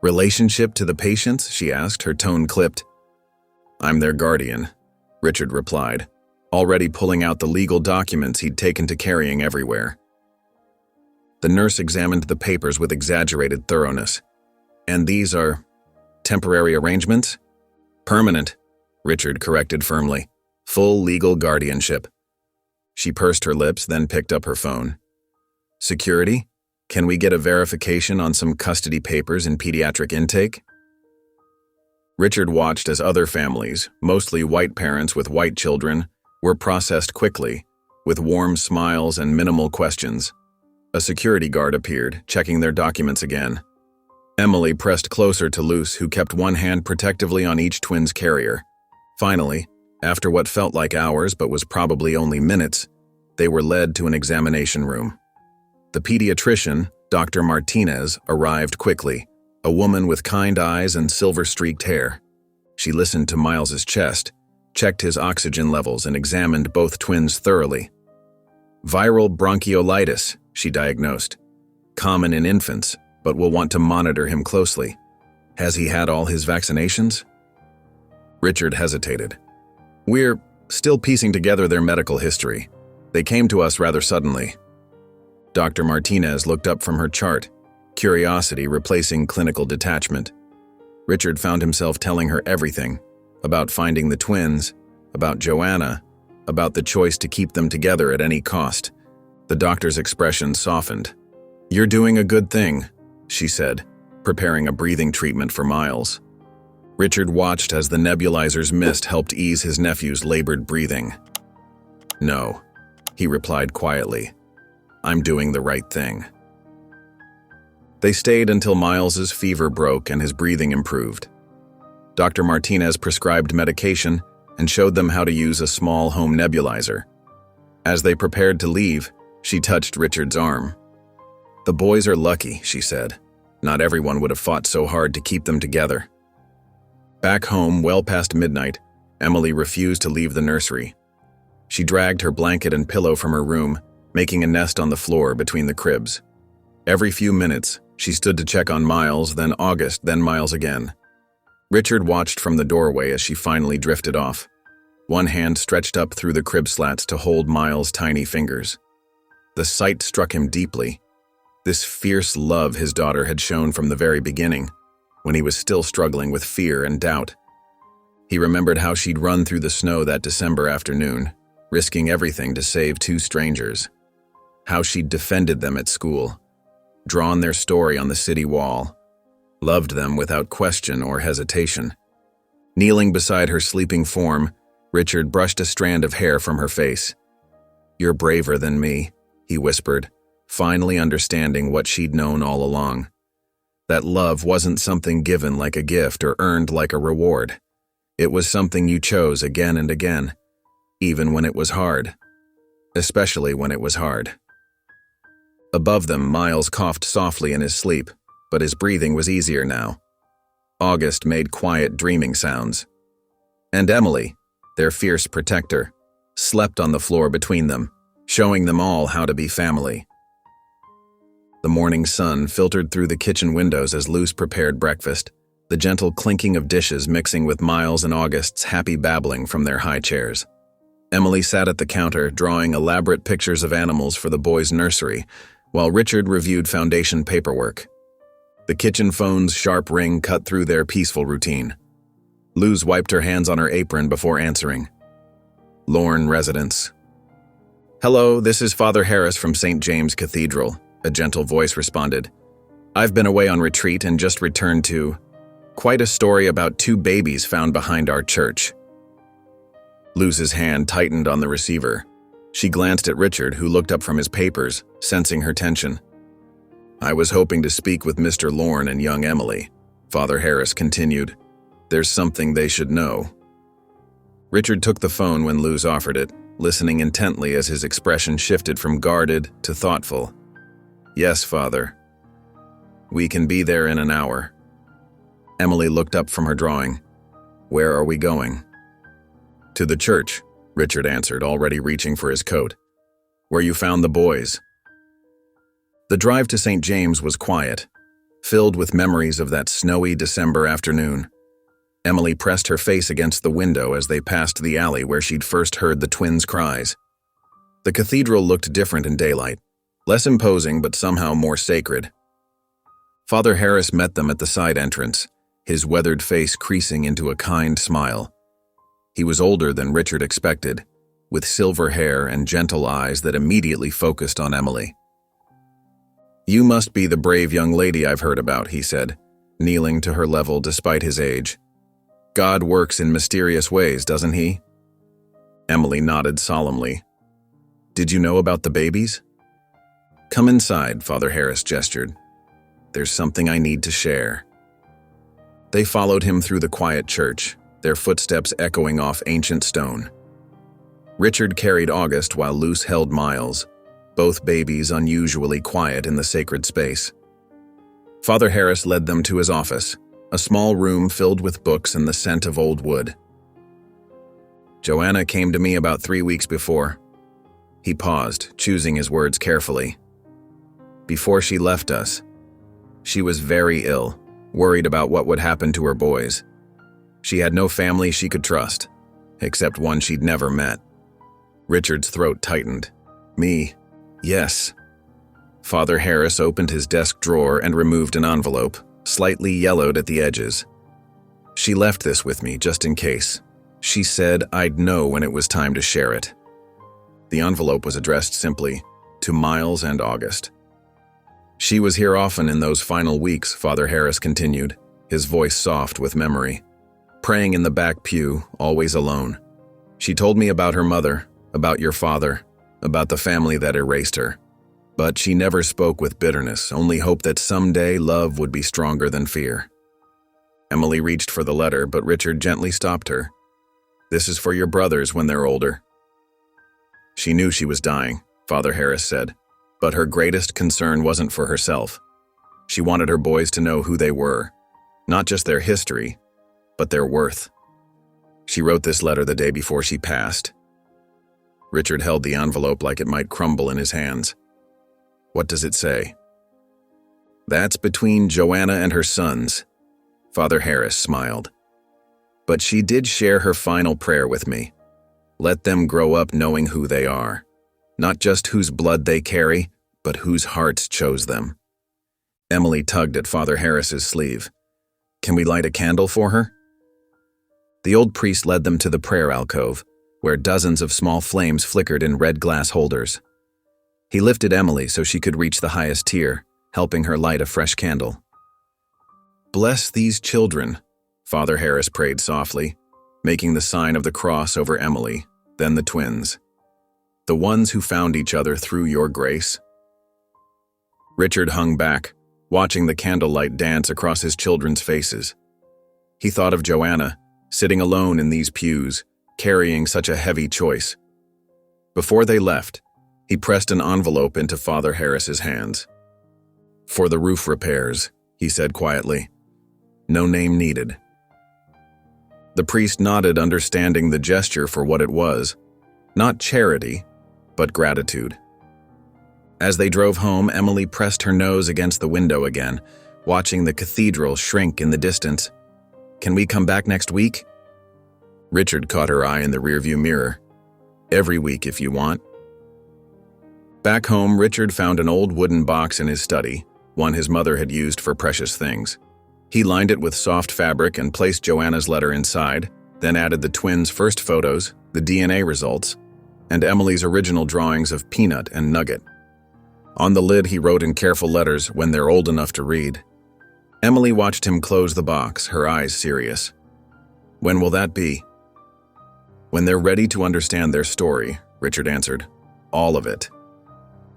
"Relationship to the patients?" she asked, her tone clipped. "I'm their guardian," Richard replied, already pulling out the legal documents he'd taken to carrying everywhere. The nurse examined the papers with exaggerated thoroughness. "And these are temporary arrangements?" "Permanent," Richard corrected firmly. "Full legal guardianship." She pursed her lips, then picked up her phone. "Security? Can we get a verification on some custody papers in pediatric intake?" Richard watched as other families, mostly white parents with white children, were processed quickly, with warm smiles and minimal questions. A security guard appeared, checking their documents again. Emily pressed closer to Luce, who kept one hand protectively on each twin's carrier. Finally, after what felt like hours but was probably only minutes, they were led to an examination room. The pediatrician, Dr. Martinez, arrived quickly, a woman with kind eyes and silver-streaked hair. She listened to Miles's chest, checked his oxygen levels, and examined both twins thoroughly. "Viral bronchiolitis," she diagnosed. "Common in infants, but we'll want to monitor him closely. Has he had all his vaccinations?" Richard hesitated. "We're still piecing together their medical history. They came to us rather suddenly." Dr. Martinez looked up from her chart, curiosity replacing clinical detachment. Richard found himself telling her everything, about finding the twins, about Joanna, about the choice to keep them together at any cost. The doctor's expression softened. "You're doing a good thing," she said, preparing a breathing treatment for Miles. Richard watched as the nebulizer's mist helped ease his nephew's labored breathing. "No," he replied quietly. "I'm doing the right thing." They stayed until Miles's fever broke and his breathing improved. Dr. Martinez prescribed medication and showed them how to use a small home nebulizer. As they prepared to leave, she touched Richard's arm. "The boys are lucky," she said. "Not everyone would have fought so hard to keep them together." Back home, well past midnight, Emily refused to leave the nursery. She dragged her blanket and pillow from her room, making a nest on the floor between the cribs. Every few minutes, she stood to check on Miles, then August, then Miles again. Richard watched from the doorway as she finally drifted off. One hand stretched up through the crib slats to hold Miles' tiny fingers. The sight struck him deeply. This fierce love his daughter had shown from the very beginning, when he was still struggling with fear and doubt. He remembered how she'd run through the snow that December afternoon, risking everything to save two strangers. How she'd defended them at school, drawn their story on the city wall, loved them without question or hesitation. Kneeling beside her sleeping form, Richard brushed a strand of hair from her face. "You're braver than me," he whispered, finally understanding what she'd known all along. That love wasn't something given like a gift or earned like a reward. It was something you chose again and again, even when it was hard. Especially when it was hard. Above them, Miles coughed softly in his sleep, but his breathing was easier now. August made quiet, dreaming sounds. And Emily, their fierce protector, slept on the floor between them, showing them all how to be family. The morning sun filtered through the kitchen windows as Luce prepared breakfast, the gentle clinking of dishes mixing with Miles and August's happy babbling from their high chairs. Emily sat at the counter, drawing elaborate pictures of animals for the boys' nursery, while Richard reviewed foundation paperwork. The kitchen phone's sharp ring cut through their peaceful routine. Luz wiped her hands on her apron before answering. Lorne residence. "Hello, this is Father Harris from St. James Cathedral," a gentle voice responded. "I've been away on retreat and just returned to quite a story about 2 babies found behind our church." Luz's hand tightened on the receiver. She glanced at Richard, who looked up from his papers, sensing her tension. "I was hoping to speak with Mr. Lorne and young Emily," Father Harris continued. "There's something they should know." Richard took the phone when Luz offered it, listening intently as his expression shifted from guarded to thoughtful. "Yes, Father. We can be there in an hour." Emily looked up from her drawing. "Where are we going?" "To the church," Richard answered, already reaching for his coat. "Where you found the boys." The drive to St. James was quiet, filled with memories of that snowy December afternoon. Emily pressed her face against the window as they passed the alley where she'd first heard the twins' cries. The cathedral looked different in daylight, less imposing but somehow more sacred. Father Harris met them at the side entrance, his weathered face creasing into a kind smile. He was older than Richard expected, with silver hair and gentle eyes that immediately focused on Emily. "You must be the brave young lady I've heard about," he said, kneeling to her level despite his age. "God works in mysterious ways, doesn't he?" Emily nodded solemnly. "Did you know about the babies?" "Come inside," Father Harris gestured. "There's something I need to share." They followed him through the quiet church, their footsteps echoing off ancient stone. Richard carried August while Luce held Miles, both babies unusually quiet in the sacred space. Father Harris led them to his office, a small room filled with books and the scent of old wood. "Joanna came to me about 3 weeks before." He paused, choosing his words carefully. "Before she left us. She was very ill, worried about what would happen to her boys. She had no family she could trust, except one she'd never met." Richard's throat tightened. "Me? Yes." Father Harris opened his desk drawer and removed an envelope, slightly yellowed at the edges. "She left this with me just in case. She said I'd know when it was time to share it." The envelope was addressed simply, "To Miles and August." "She was here often in those final weeks," Father Harris continued, his voice soft with memory. "Praying in the back pew, always alone. She told me about her mother, about your father, about the family that erased her. But she never spoke with bitterness, only hope that someday love would be stronger than fear." Emily reached for the letter, but Richard gently stopped her. "This is for your brothers when they're older." She knew she was dying, Father Harris said, but her greatest concern wasn't for herself. She wanted her boys to know who they were, not just their history, but their worth. She wrote this letter the day before she passed. Richard held the envelope like it might crumble in his hands. "What does it say?" "That's between Joanna and her sons," Father Harris smiled. "But she did share her final prayer with me. Let them grow up knowing who they are, not just whose blood they carry, but whose hearts chose them." Emily tugged at Father Harris's sleeve. "Can we light a candle for her?" The old priest led them to the prayer alcove, where dozens of small flames flickered in red glass holders. He lifted Emily so she could reach the highest tier, helping her light a fresh candle. "Bless these children," Father Harris prayed softly, making the sign of the cross over Emily, then the twins. The ones who found each other through your grace. Richard hung back, watching the candlelight dance across his children's faces. He thought of Joanna, sitting alone in these pews, carrying such a heavy choice. Before they left, he pressed an envelope into Father Harris's hands. "For the roof repairs," he said quietly. "No name needed." The priest nodded, understanding the gesture for what it was. Not charity, but gratitude. As they drove home, Emily pressed her nose against the window again, watching the cathedral shrink in the distance. "Can we come back next week?" Richard caught her eye in the rearview mirror. "Every week if you want." Back home, Richard found an old wooden box in his study, one his mother had used for precious things. He lined it with soft fabric and placed Joanna's letter inside, then added the twins' first photos, the DNA results, and Emily's original drawings of Peanut and Nugget. On the lid, he wrote in careful letters, "When they're old enough to read." Emily watched him close the box, her eyes serious. "When will that be?" "When they're ready to understand their story," Richard answered. "All of it."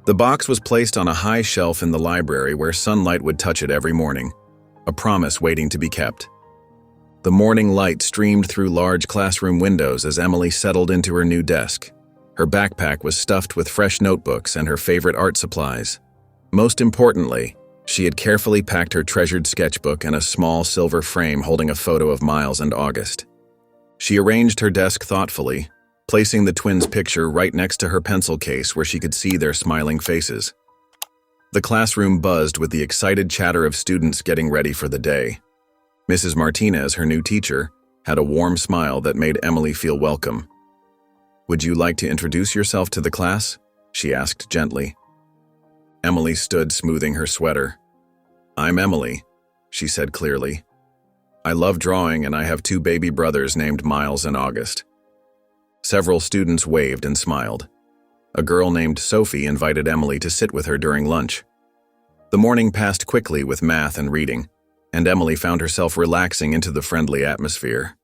The box was placed on a high shelf in the library where sunlight would touch it every morning, a promise waiting to be kept. The morning light streamed through large classroom windows as Emily settled into her new desk. Her backpack was stuffed with fresh notebooks and her favorite art supplies. Most importantly, she had carefully packed her treasured sketchbook in a small silver frame holding a photo of Miles and August. She arranged her desk thoughtfully, placing the twins' picture right next to her pencil case where she could see their smiling faces. The classroom buzzed with the excited chatter of students getting ready for the day. Mrs. Martinez, her new teacher, had a warm smile that made Emily feel welcome. "Would you like to introduce yourself to the class?" she asked gently. Emily stood smoothing her sweater. "I'm Emily," she said clearly. "I love drawing and I have 2 baby brothers named Miles and August." Several students waved and smiled. A girl named Sophie invited Emily to sit with her during lunch. The morning passed quickly with math and reading, and Emily found herself relaxing into the friendly atmosphere.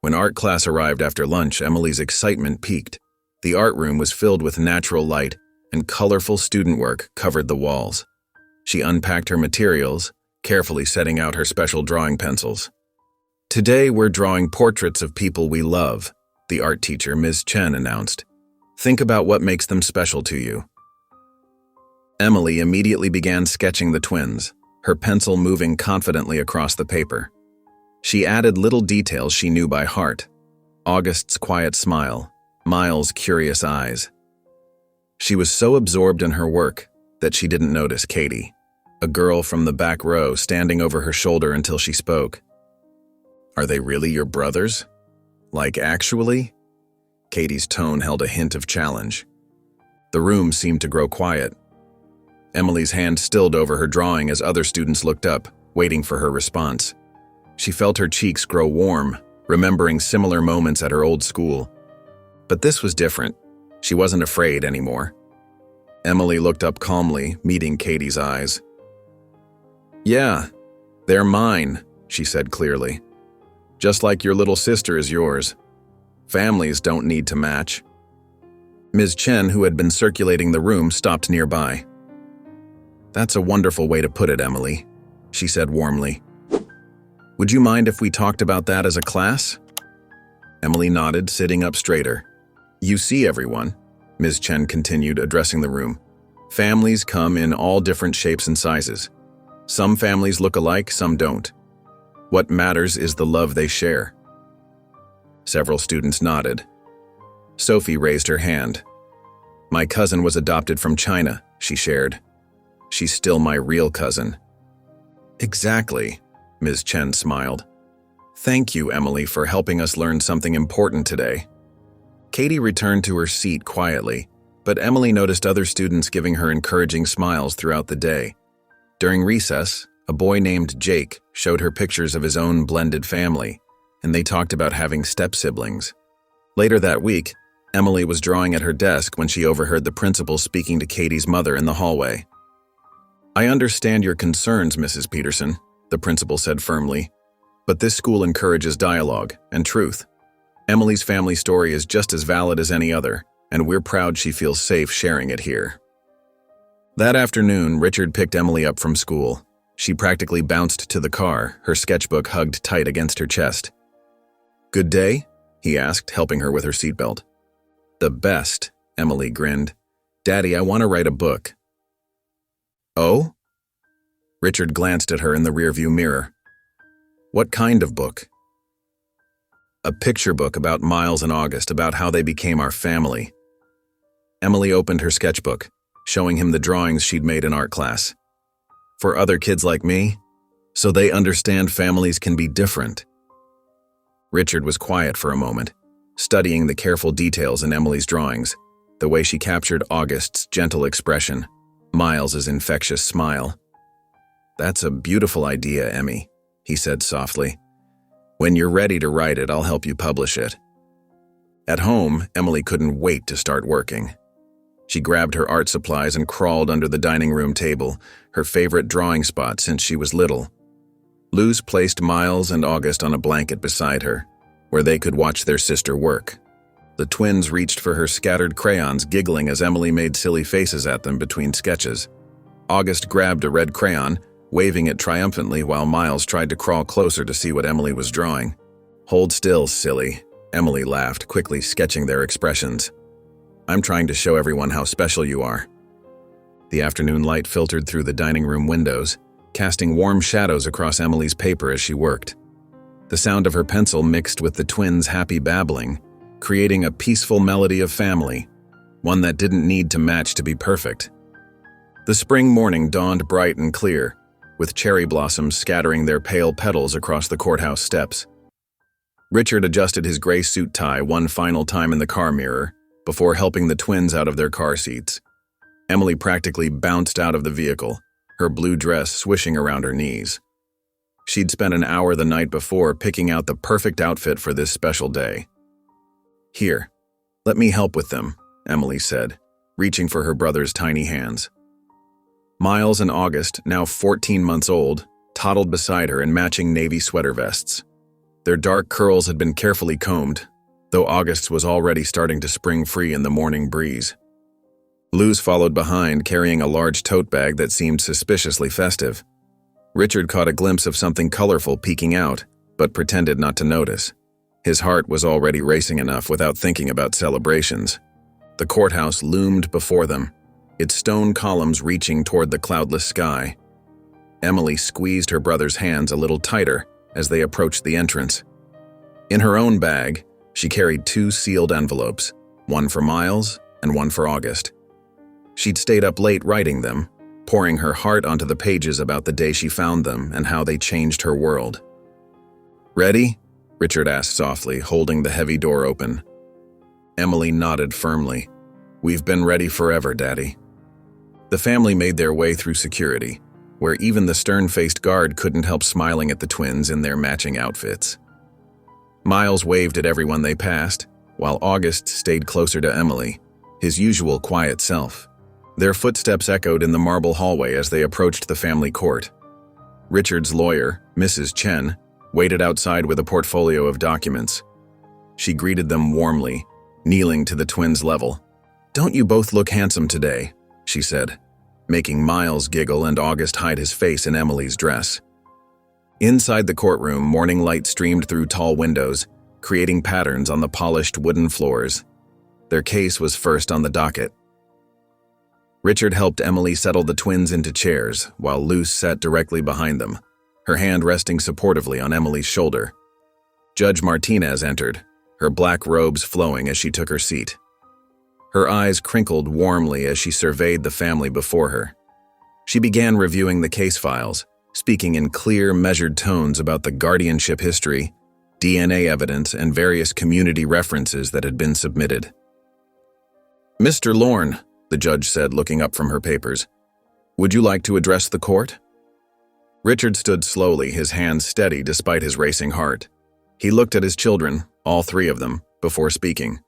When art class arrived after lunch, Emily's excitement peaked. The art room was filled with natural light, and colorful student work covered the walls. She unpacked her materials, carefully setting out her special drawing pencils. "Today we're drawing portraits of people we love," the art teacher, Ms. Chen, announced. "Think about what makes them special to you." Emily immediately began sketching the twins, her pencil moving confidently across the paper. She added little details she knew by heart: August's quiet smile, Miles' curious eyes. She was so absorbed in her work that she didn't notice Katie, a girl from the back row, standing over her shoulder until she spoke. "Are they really your brothers? Like actually?" Katie's tone held a hint of challenge. The room seemed to grow quiet. Emily's hand stilled over her drawing as other students looked up, waiting for her response. She felt her cheeks grow warm, remembering similar moments at her old school. But this was different. She wasn't afraid anymore. Emily looked up calmly, meeting Katie's eyes. "Yeah, they're mine," she said clearly. "Just like your little sister is yours. Families don't need to match." Ms. Chen, who had been circulating the room, stopped nearby. "That's a wonderful way to put it, Emily," she said warmly. "Would you mind if we talked about that as a class?" Emily nodded, sitting up straighter. "You see, everyone," Ms. Chen continued, addressing the room. "Families come in all different shapes and sizes. Some families look alike, some don't. What matters is the love they share." Several students nodded. Sophie raised her hand. "My cousin was adopted from China," she shared. "She's still my real cousin." "Exactly," Ms. Chen smiled. "Thank you, Emily, for helping us learn something important today." Katie returned to her seat quietly, but Emily noticed other students giving her encouraging smiles throughout the day. During recess, a boy named Jake showed her pictures of his own blended family, and they talked about having step-siblings. Later that week, Emily was drawing at her desk when she overheard the principal speaking to Katie's mother in the hallway. "I understand your concerns, Mrs. Peterson," the principal said firmly. But this school encourages dialogue and truth. Emily's family story is just as valid as any other, and we're proud she feels safe sharing it here. That afternoon, Richard picked Emily up from school. She practically bounced to the car, her sketchbook hugged tight against her chest. "Good day?" he asked, helping her with her seatbelt. "The best," Emily grinned. "Daddy, I want to write a book." "Oh?" Richard glanced at her in the rearview mirror. "What kind of book?" "A picture book about Miles and August, about how they became our family." Emily opened her sketchbook, showing him the drawings she'd made in art class. "For other kids like me, so they understand families can be different." Richard was quiet for a moment, studying the careful details in Emily's drawings, the way she captured August's gentle expression, Miles's infectious smile. "That's a beautiful idea, Emmy," he said softly. "When you're ready to write it, I'll help you publish it." At home, Emily couldn't wait to start working. She grabbed her art supplies and crawled under the dining room table, her favorite drawing spot since she was little. Luz placed Miles and August on a blanket beside her, where they could watch their sister work. The twins reached for her scattered crayons, giggling as Emily made silly faces at them between sketches. August grabbed a red crayon, waving it triumphantly while Miles tried to crawl closer to see what Emily was drawing. "Hold still, silly," Emily laughed, quickly sketching their expressions. "I'm trying to show everyone how special you are." The afternoon light filtered through the dining room windows, casting warm shadows across Emily's paper as she worked. The sound of her pencil mixed with the twins' happy babbling, creating a peaceful melody of family, one that didn't need to match to be perfect. The spring morning dawned bright and clear, with cherry blossoms scattering their pale petals across the courthouse steps. Richard adjusted his gray suit tie one final time in the car mirror before helping the twins out of their car seats. Emily practically bounced out of the vehicle, her blue dress swishing around her knees. She'd spent an hour the night before picking out the perfect outfit for this special day. "Here, let me help with them," Emily said, reaching for her brother's tiny hands. Miles and August, now 14 months old, toddled beside her in matching navy sweater vests. Their dark curls had been carefully combed, though August's was already starting to spring free in the morning breeze. Luz followed behind, carrying a large tote bag that seemed suspiciously festive. Richard caught a glimpse of something colorful peeking out, but pretended not to notice. His heart was already racing enough without thinking about celebrations. The courthouse loomed before them, its stone columns reaching toward the cloudless sky. Emily squeezed her brother's hands a little tighter as they approached the entrance. In her own bag, she carried 2 sealed envelopes, one for Miles and one for August. She'd stayed up late writing them, pouring her heart onto the pages about the day she found them and how they changed her world. "Ready?" Richard asked softly, holding the heavy door open. Emily nodded firmly. "We've been ready forever, Daddy." The family made their way through security, where even the stern-faced guard couldn't help smiling at the twins in their matching outfits. Miles waved at everyone they passed, while August stayed closer to Emily, his usual quiet self. Their footsteps echoed in the marble hallway as they approached the family court. Richard's lawyer, Mrs. Chen, waited outside with a portfolio of documents. She greeted them warmly, kneeling to the twins' level. "Don't you both look handsome today?" she said, making Miles giggle and August hide his face in Emily's dress. Inside the courtroom, morning light streamed through tall windows, creating patterns on the polished wooden floors. Their case was first on the docket. Richard helped Emily settle the twins into chairs, while Luz sat directly behind them, her hand resting supportively on Emily's shoulder. Judge Martinez entered, her black robes flowing as she took her seat. Her eyes crinkled warmly as she surveyed the family before her. She began reviewing the case files, speaking in clear, measured tones about the guardianship history, DNA evidence, and various community references that had been submitted. "Mr. Lorne," the judge said, looking up from her papers, "would you like to address the court?" Richard stood slowly, his hands steady despite his racing heart. He looked at his children, all 3 of them, before speaking.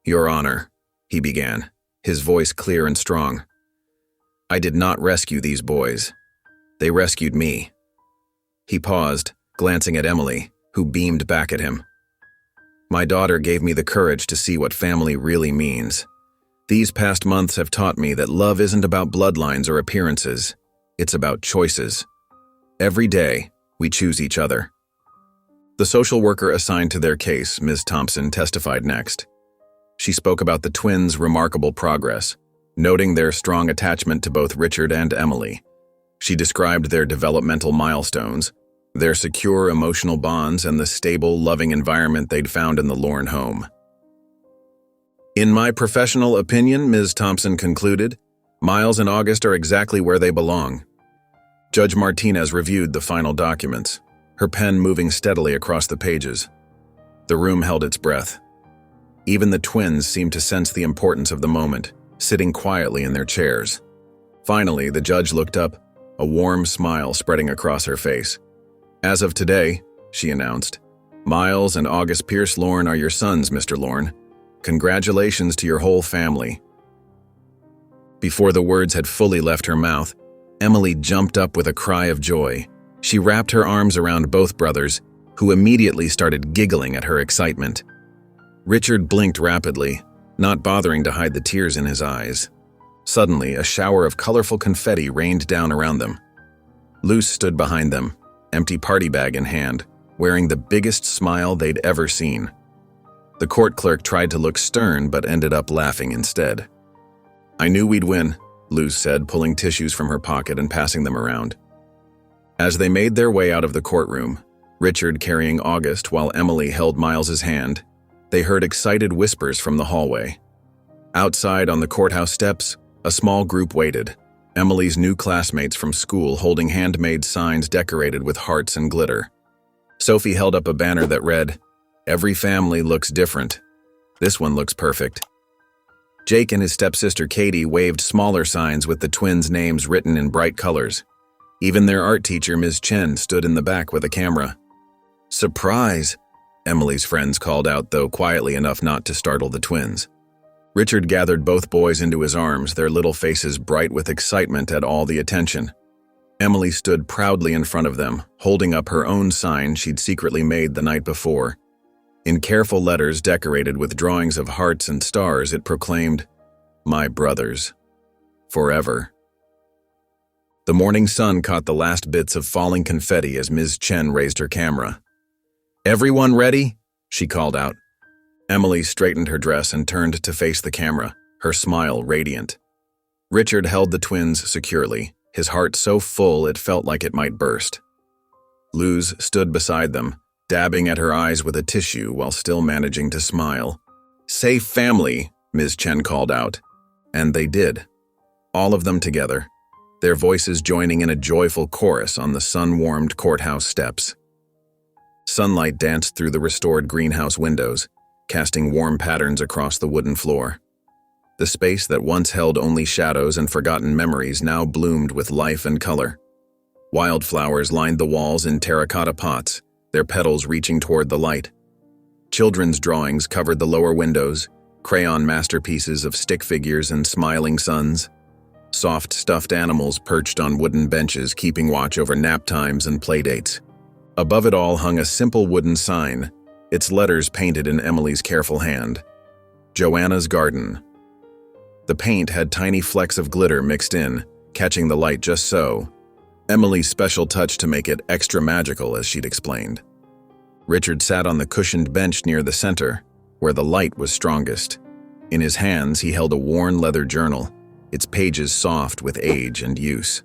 "Your Honor," he began, his voice clear and strong. "I did not rescue these boys. They rescued me." He paused, glancing at Emily, who beamed back at him. My daughter gave me the courage to see what family really means. These past months have taught me that love isn't about bloodlines or appearances. It's about choices. Every day, we choose each other. The social worker assigned to their case, Ms. Thompson, testified next. She spoke about the twins' remarkable progress, noting their strong attachment to both Richard and Emily. She described their developmental milestones, their secure emotional bonds, and the stable, loving environment they'd found in the Lorne home. In my professional opinion, Ms. Thompson concluded, Miles and August are exactly where they belong. Judge Martinez reviewed the final documents, her pen moving steadily across the pages. The room held its breath. Even the twins seemed to sense the importance of the moment, sitting quietly in their chairs. Finally, the judge looked up, a warm smile spreading across her face. As of today, she announced, Miles and August Pierce Lorne are your sons, Mr. Lorne. Congratulations to your whole family. Before the words had fully left her mouth, Emily jumped up with a cry of joy. She wrapped her arms around both brothers, who immediately started giggling at her excitement. Richard blinked rapidly, not bothering to hide the tears in his eyes. Suddenly, a shower of colorful confetti rained down around them. Luce stood behind them, empty party bag in hand, wearing the biggest smile they'd ever seen. The court clerk tried to look stern but ended up laughing instead. I knew we'd win, Luce said, pulling tissues from her pocket and passing them around. As they made their way out of the courtroom, Richard carrying August while Emily held Miles's hand, they heard excited whispers from the hallway. Outside on the courthouse steps, a small group waited, Emily's new classmates from school holding handmade signs decorated with hearts and glitter. Sophie held up a banner that read, Every family looks different. This one looks perfect. Jake and his stepsister Katie waved smaller signs with the twins' names written in bright colors. Even their art teacher, Ms. Chen, stood in the back with a camera. Surprise! Emily's friends called out, though quietly enough not to startle the twins. Richard gathered both boys into his arms, their little faces bright with excitement at all the attention. Emily stood proudly in front of them, holding up her own sign she'd secretly made the night before. In careful letters decorated with drawings of hearts and stars, it proclaimed, My brothers. Forever. The morning sun caught the last bits of falling confetti as Ms. Chen raised her camera. Everyone ready? She called out. Emily straightened her dress and turned to face the camera, her smile radiant. Richard held the twins securely, his heart so full it felt like it might burst. Luz stood beside them, dabbing at her eyes with a tissue while still managing to smile. Safe family, Ms. Chen called out. And they did. All of them together, their voices joining in a joyful chorus on the sun-warmed courthouse steps. Sunlight danced through the restored greenhouse windows, casting warm patterns across the wooden floor. The space that once held only shadows and forgotten memories now bloomed with life and color. Wildflowers lined the walls in terracotta pots, their petals reaching toward the light. Children's drawings covered the lower windows, crayon masterpieces of stick figures and smiling suns. Soft stuffed animals perched on wooden benches keeping watch over nap times and playdates. Above it all hung a simple wooden sign, its letters painted in Emily's careful hand. Joanna's Garden. The paint had tiny flecks of glitter mixed in, catching the light just so. Emily's special touch to make it extra magical, as she'd explained. Richard sat on the cushioned bench near the center, where the light was strongest. In his hands, he held a worn leather journal, its pages soft with age and use.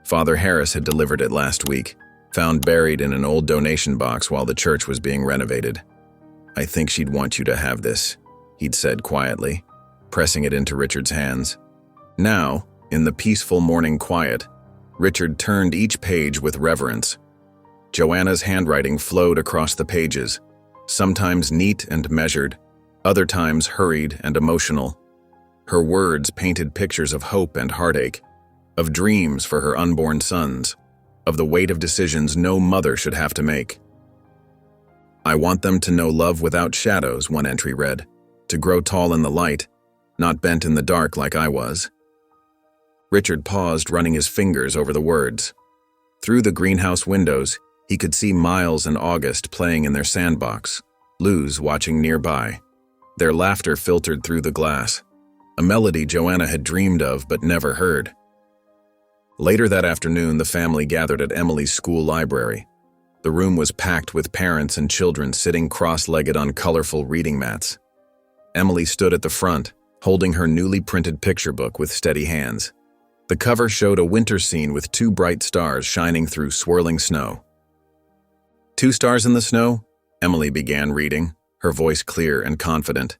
Father Harris had delivered it last week, found buried in an old donation box while the church was being renovated. I think she'd want you to have this, he'd said quietly, pressing it into Richard's hands. Now, in the peaceful morning quiet, Richard turned each page with reverence. Joanna's handwriting flowed across the pages, sometimes neat and measured, other times hurried and emotional. Her words painted pictures of hope and heartache, of dreams for her unborn sons, of the weight of decisions no mother should have to make. I want them to know love without shadows, one entry read, to grow tall in the light, not bent in the dark like I was. Richard paused, running his fingers over the words. Through the greenhouse windows, He could see Miles and August playing in their sandbox, Luz watching nearby. Their laughter filtered through the glass, a melody Joanna had dreamed of but never heard. Later that afternoon, the family gathered at Emily's school library. The room was packed with parents and children sitting cross-legged on colorful reading mats. Emily stood at the front, holding her newly printed picture book with steady hands. The cover showed a winter scene with 2 bright stars shining through swirling snow. 2 stars in the snow? Emily began reading, her voice clear and confident.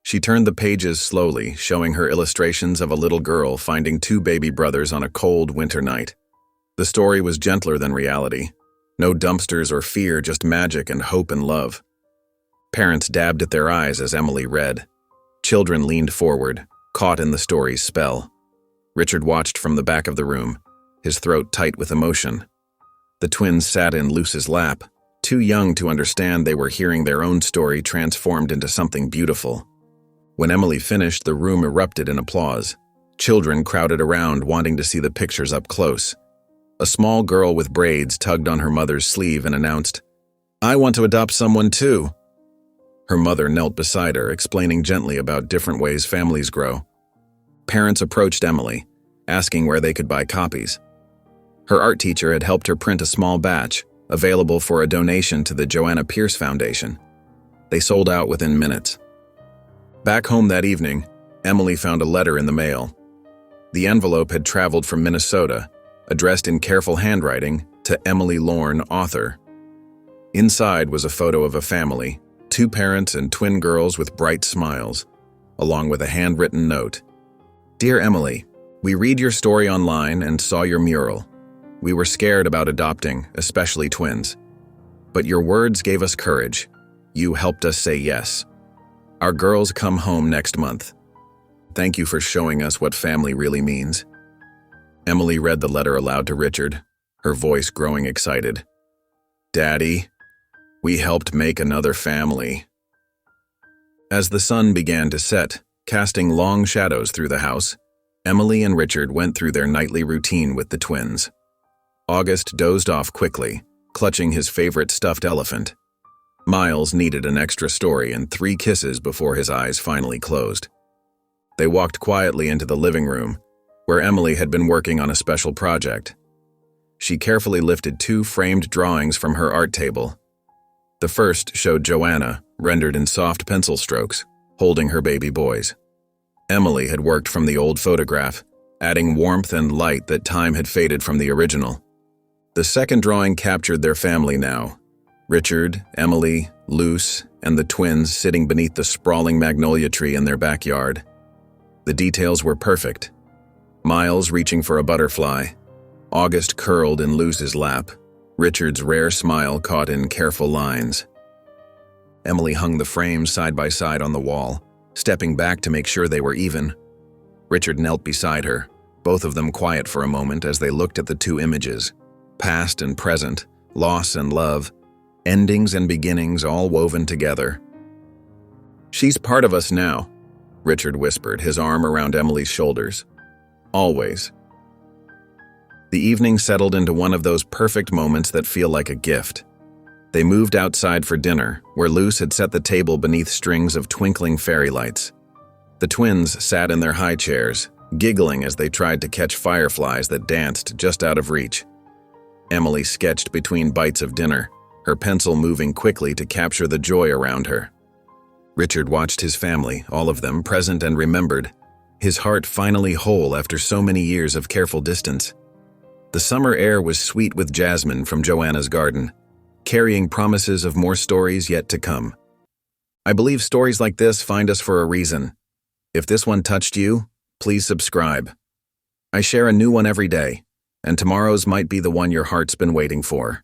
She turned the pages slowly, showing her illustrations of a little girl finding 2 baby brothers on a cold winter night. The story was gentler than reality. No dumpsters or fear, just magic and hope and love. Parents dabbed at their eyes as Emily read. Children leaned forward, caught in the story's spell. Richard watched from the back of the room, his throat tight with emotion. The twins sat in Luz's lap, too young to understand they were hearing their own story transformed into something beautiful. When Emily finished, the room erupted in applause. Children crowded around, wanting to see the pictures up close. A small girl with braids tugged on her mother's sleeve and announced, "I want to adopt someone too." Her mother knelt beside her, explaining gently about different ways families grow. Parents approached Emily, asking where they could buy copies. Her art teacher had helped her print a small batch, available for a donation to the Joanna Pierce Foundation. They sold out within minutes. Back home that evening, Emily found a letter in the mail. The envelope had traveled from Minnesota, addressed in careful handwriting to Emily Lorne, author. Inside was a photo of a family, 2 parents and twin girls with bright smiles, along with a handwritten note. "Dear Emily, we read your story online and saw your mural. We were scared about adopting, especially twins. But your words gave us courage. You helped us say yes. Our girls come home next month. Thank you for showing us what family really means." Emily read the letter aloud to Richard, her voice growing excited. "Daddy, we helped make another family." As the sun began to set, casting long shadows through the house, Emily and Richard went through their nightly routine with the twins. August dozed off quickly, clutching his favorite stuffed elephant. Miles needed an extra story and 3 kisses before his eyes finally closed. They walked quietly into the living room, where Emily had been working on a special project. She carefully lifted 2 framed drawings from her art table. The first showed Joanna, rendered in soft pencil strokes, holding her baby boys. Emily had worked from the old photograph, adding warmth and light that time had faded from the original. The second drawing captured their family now. Richard, Emily, Luz, and the twins sitting beneath the sprawling magnolia tree in their backyard. The details were perfect. Miles reaching for a butterfly, August curled in Luz's lap, Richard's rare smile caught in careful lines. Emily hung the frames side by side on the wall, stepping back to make sure they were even. Richard knelt beside her, both of them quiet for a moment as they looked at the 2 images, past and present, loss and love, endings and beginnings all woven together. "She's part of us now," Richard whispered, his arm around Emily's shoulders. "Always." The evening settled into one of those perfect moments that feel like a gift. They moved outside for dinner, where Luz had set the table beneath strings of twinkling fairy lights. The twins sat in their high chairs, giggling as they tried to catch fireflies that danced just out of reach. Emily sketched between bites of dinner, her pencil moving quickly to capture the joy around her. Richard watched his family, all of them present and remembered, his heart finally whole after so many years of careful distance. The summer air was sweet with jasmine from Joanna's garden, carrying promises of more stories yet to come. I believe stories like this find us for a reason. If this one touched you, please subscribe. I share a new one every day, and tomorrow's might be the one your heart's been waiting for.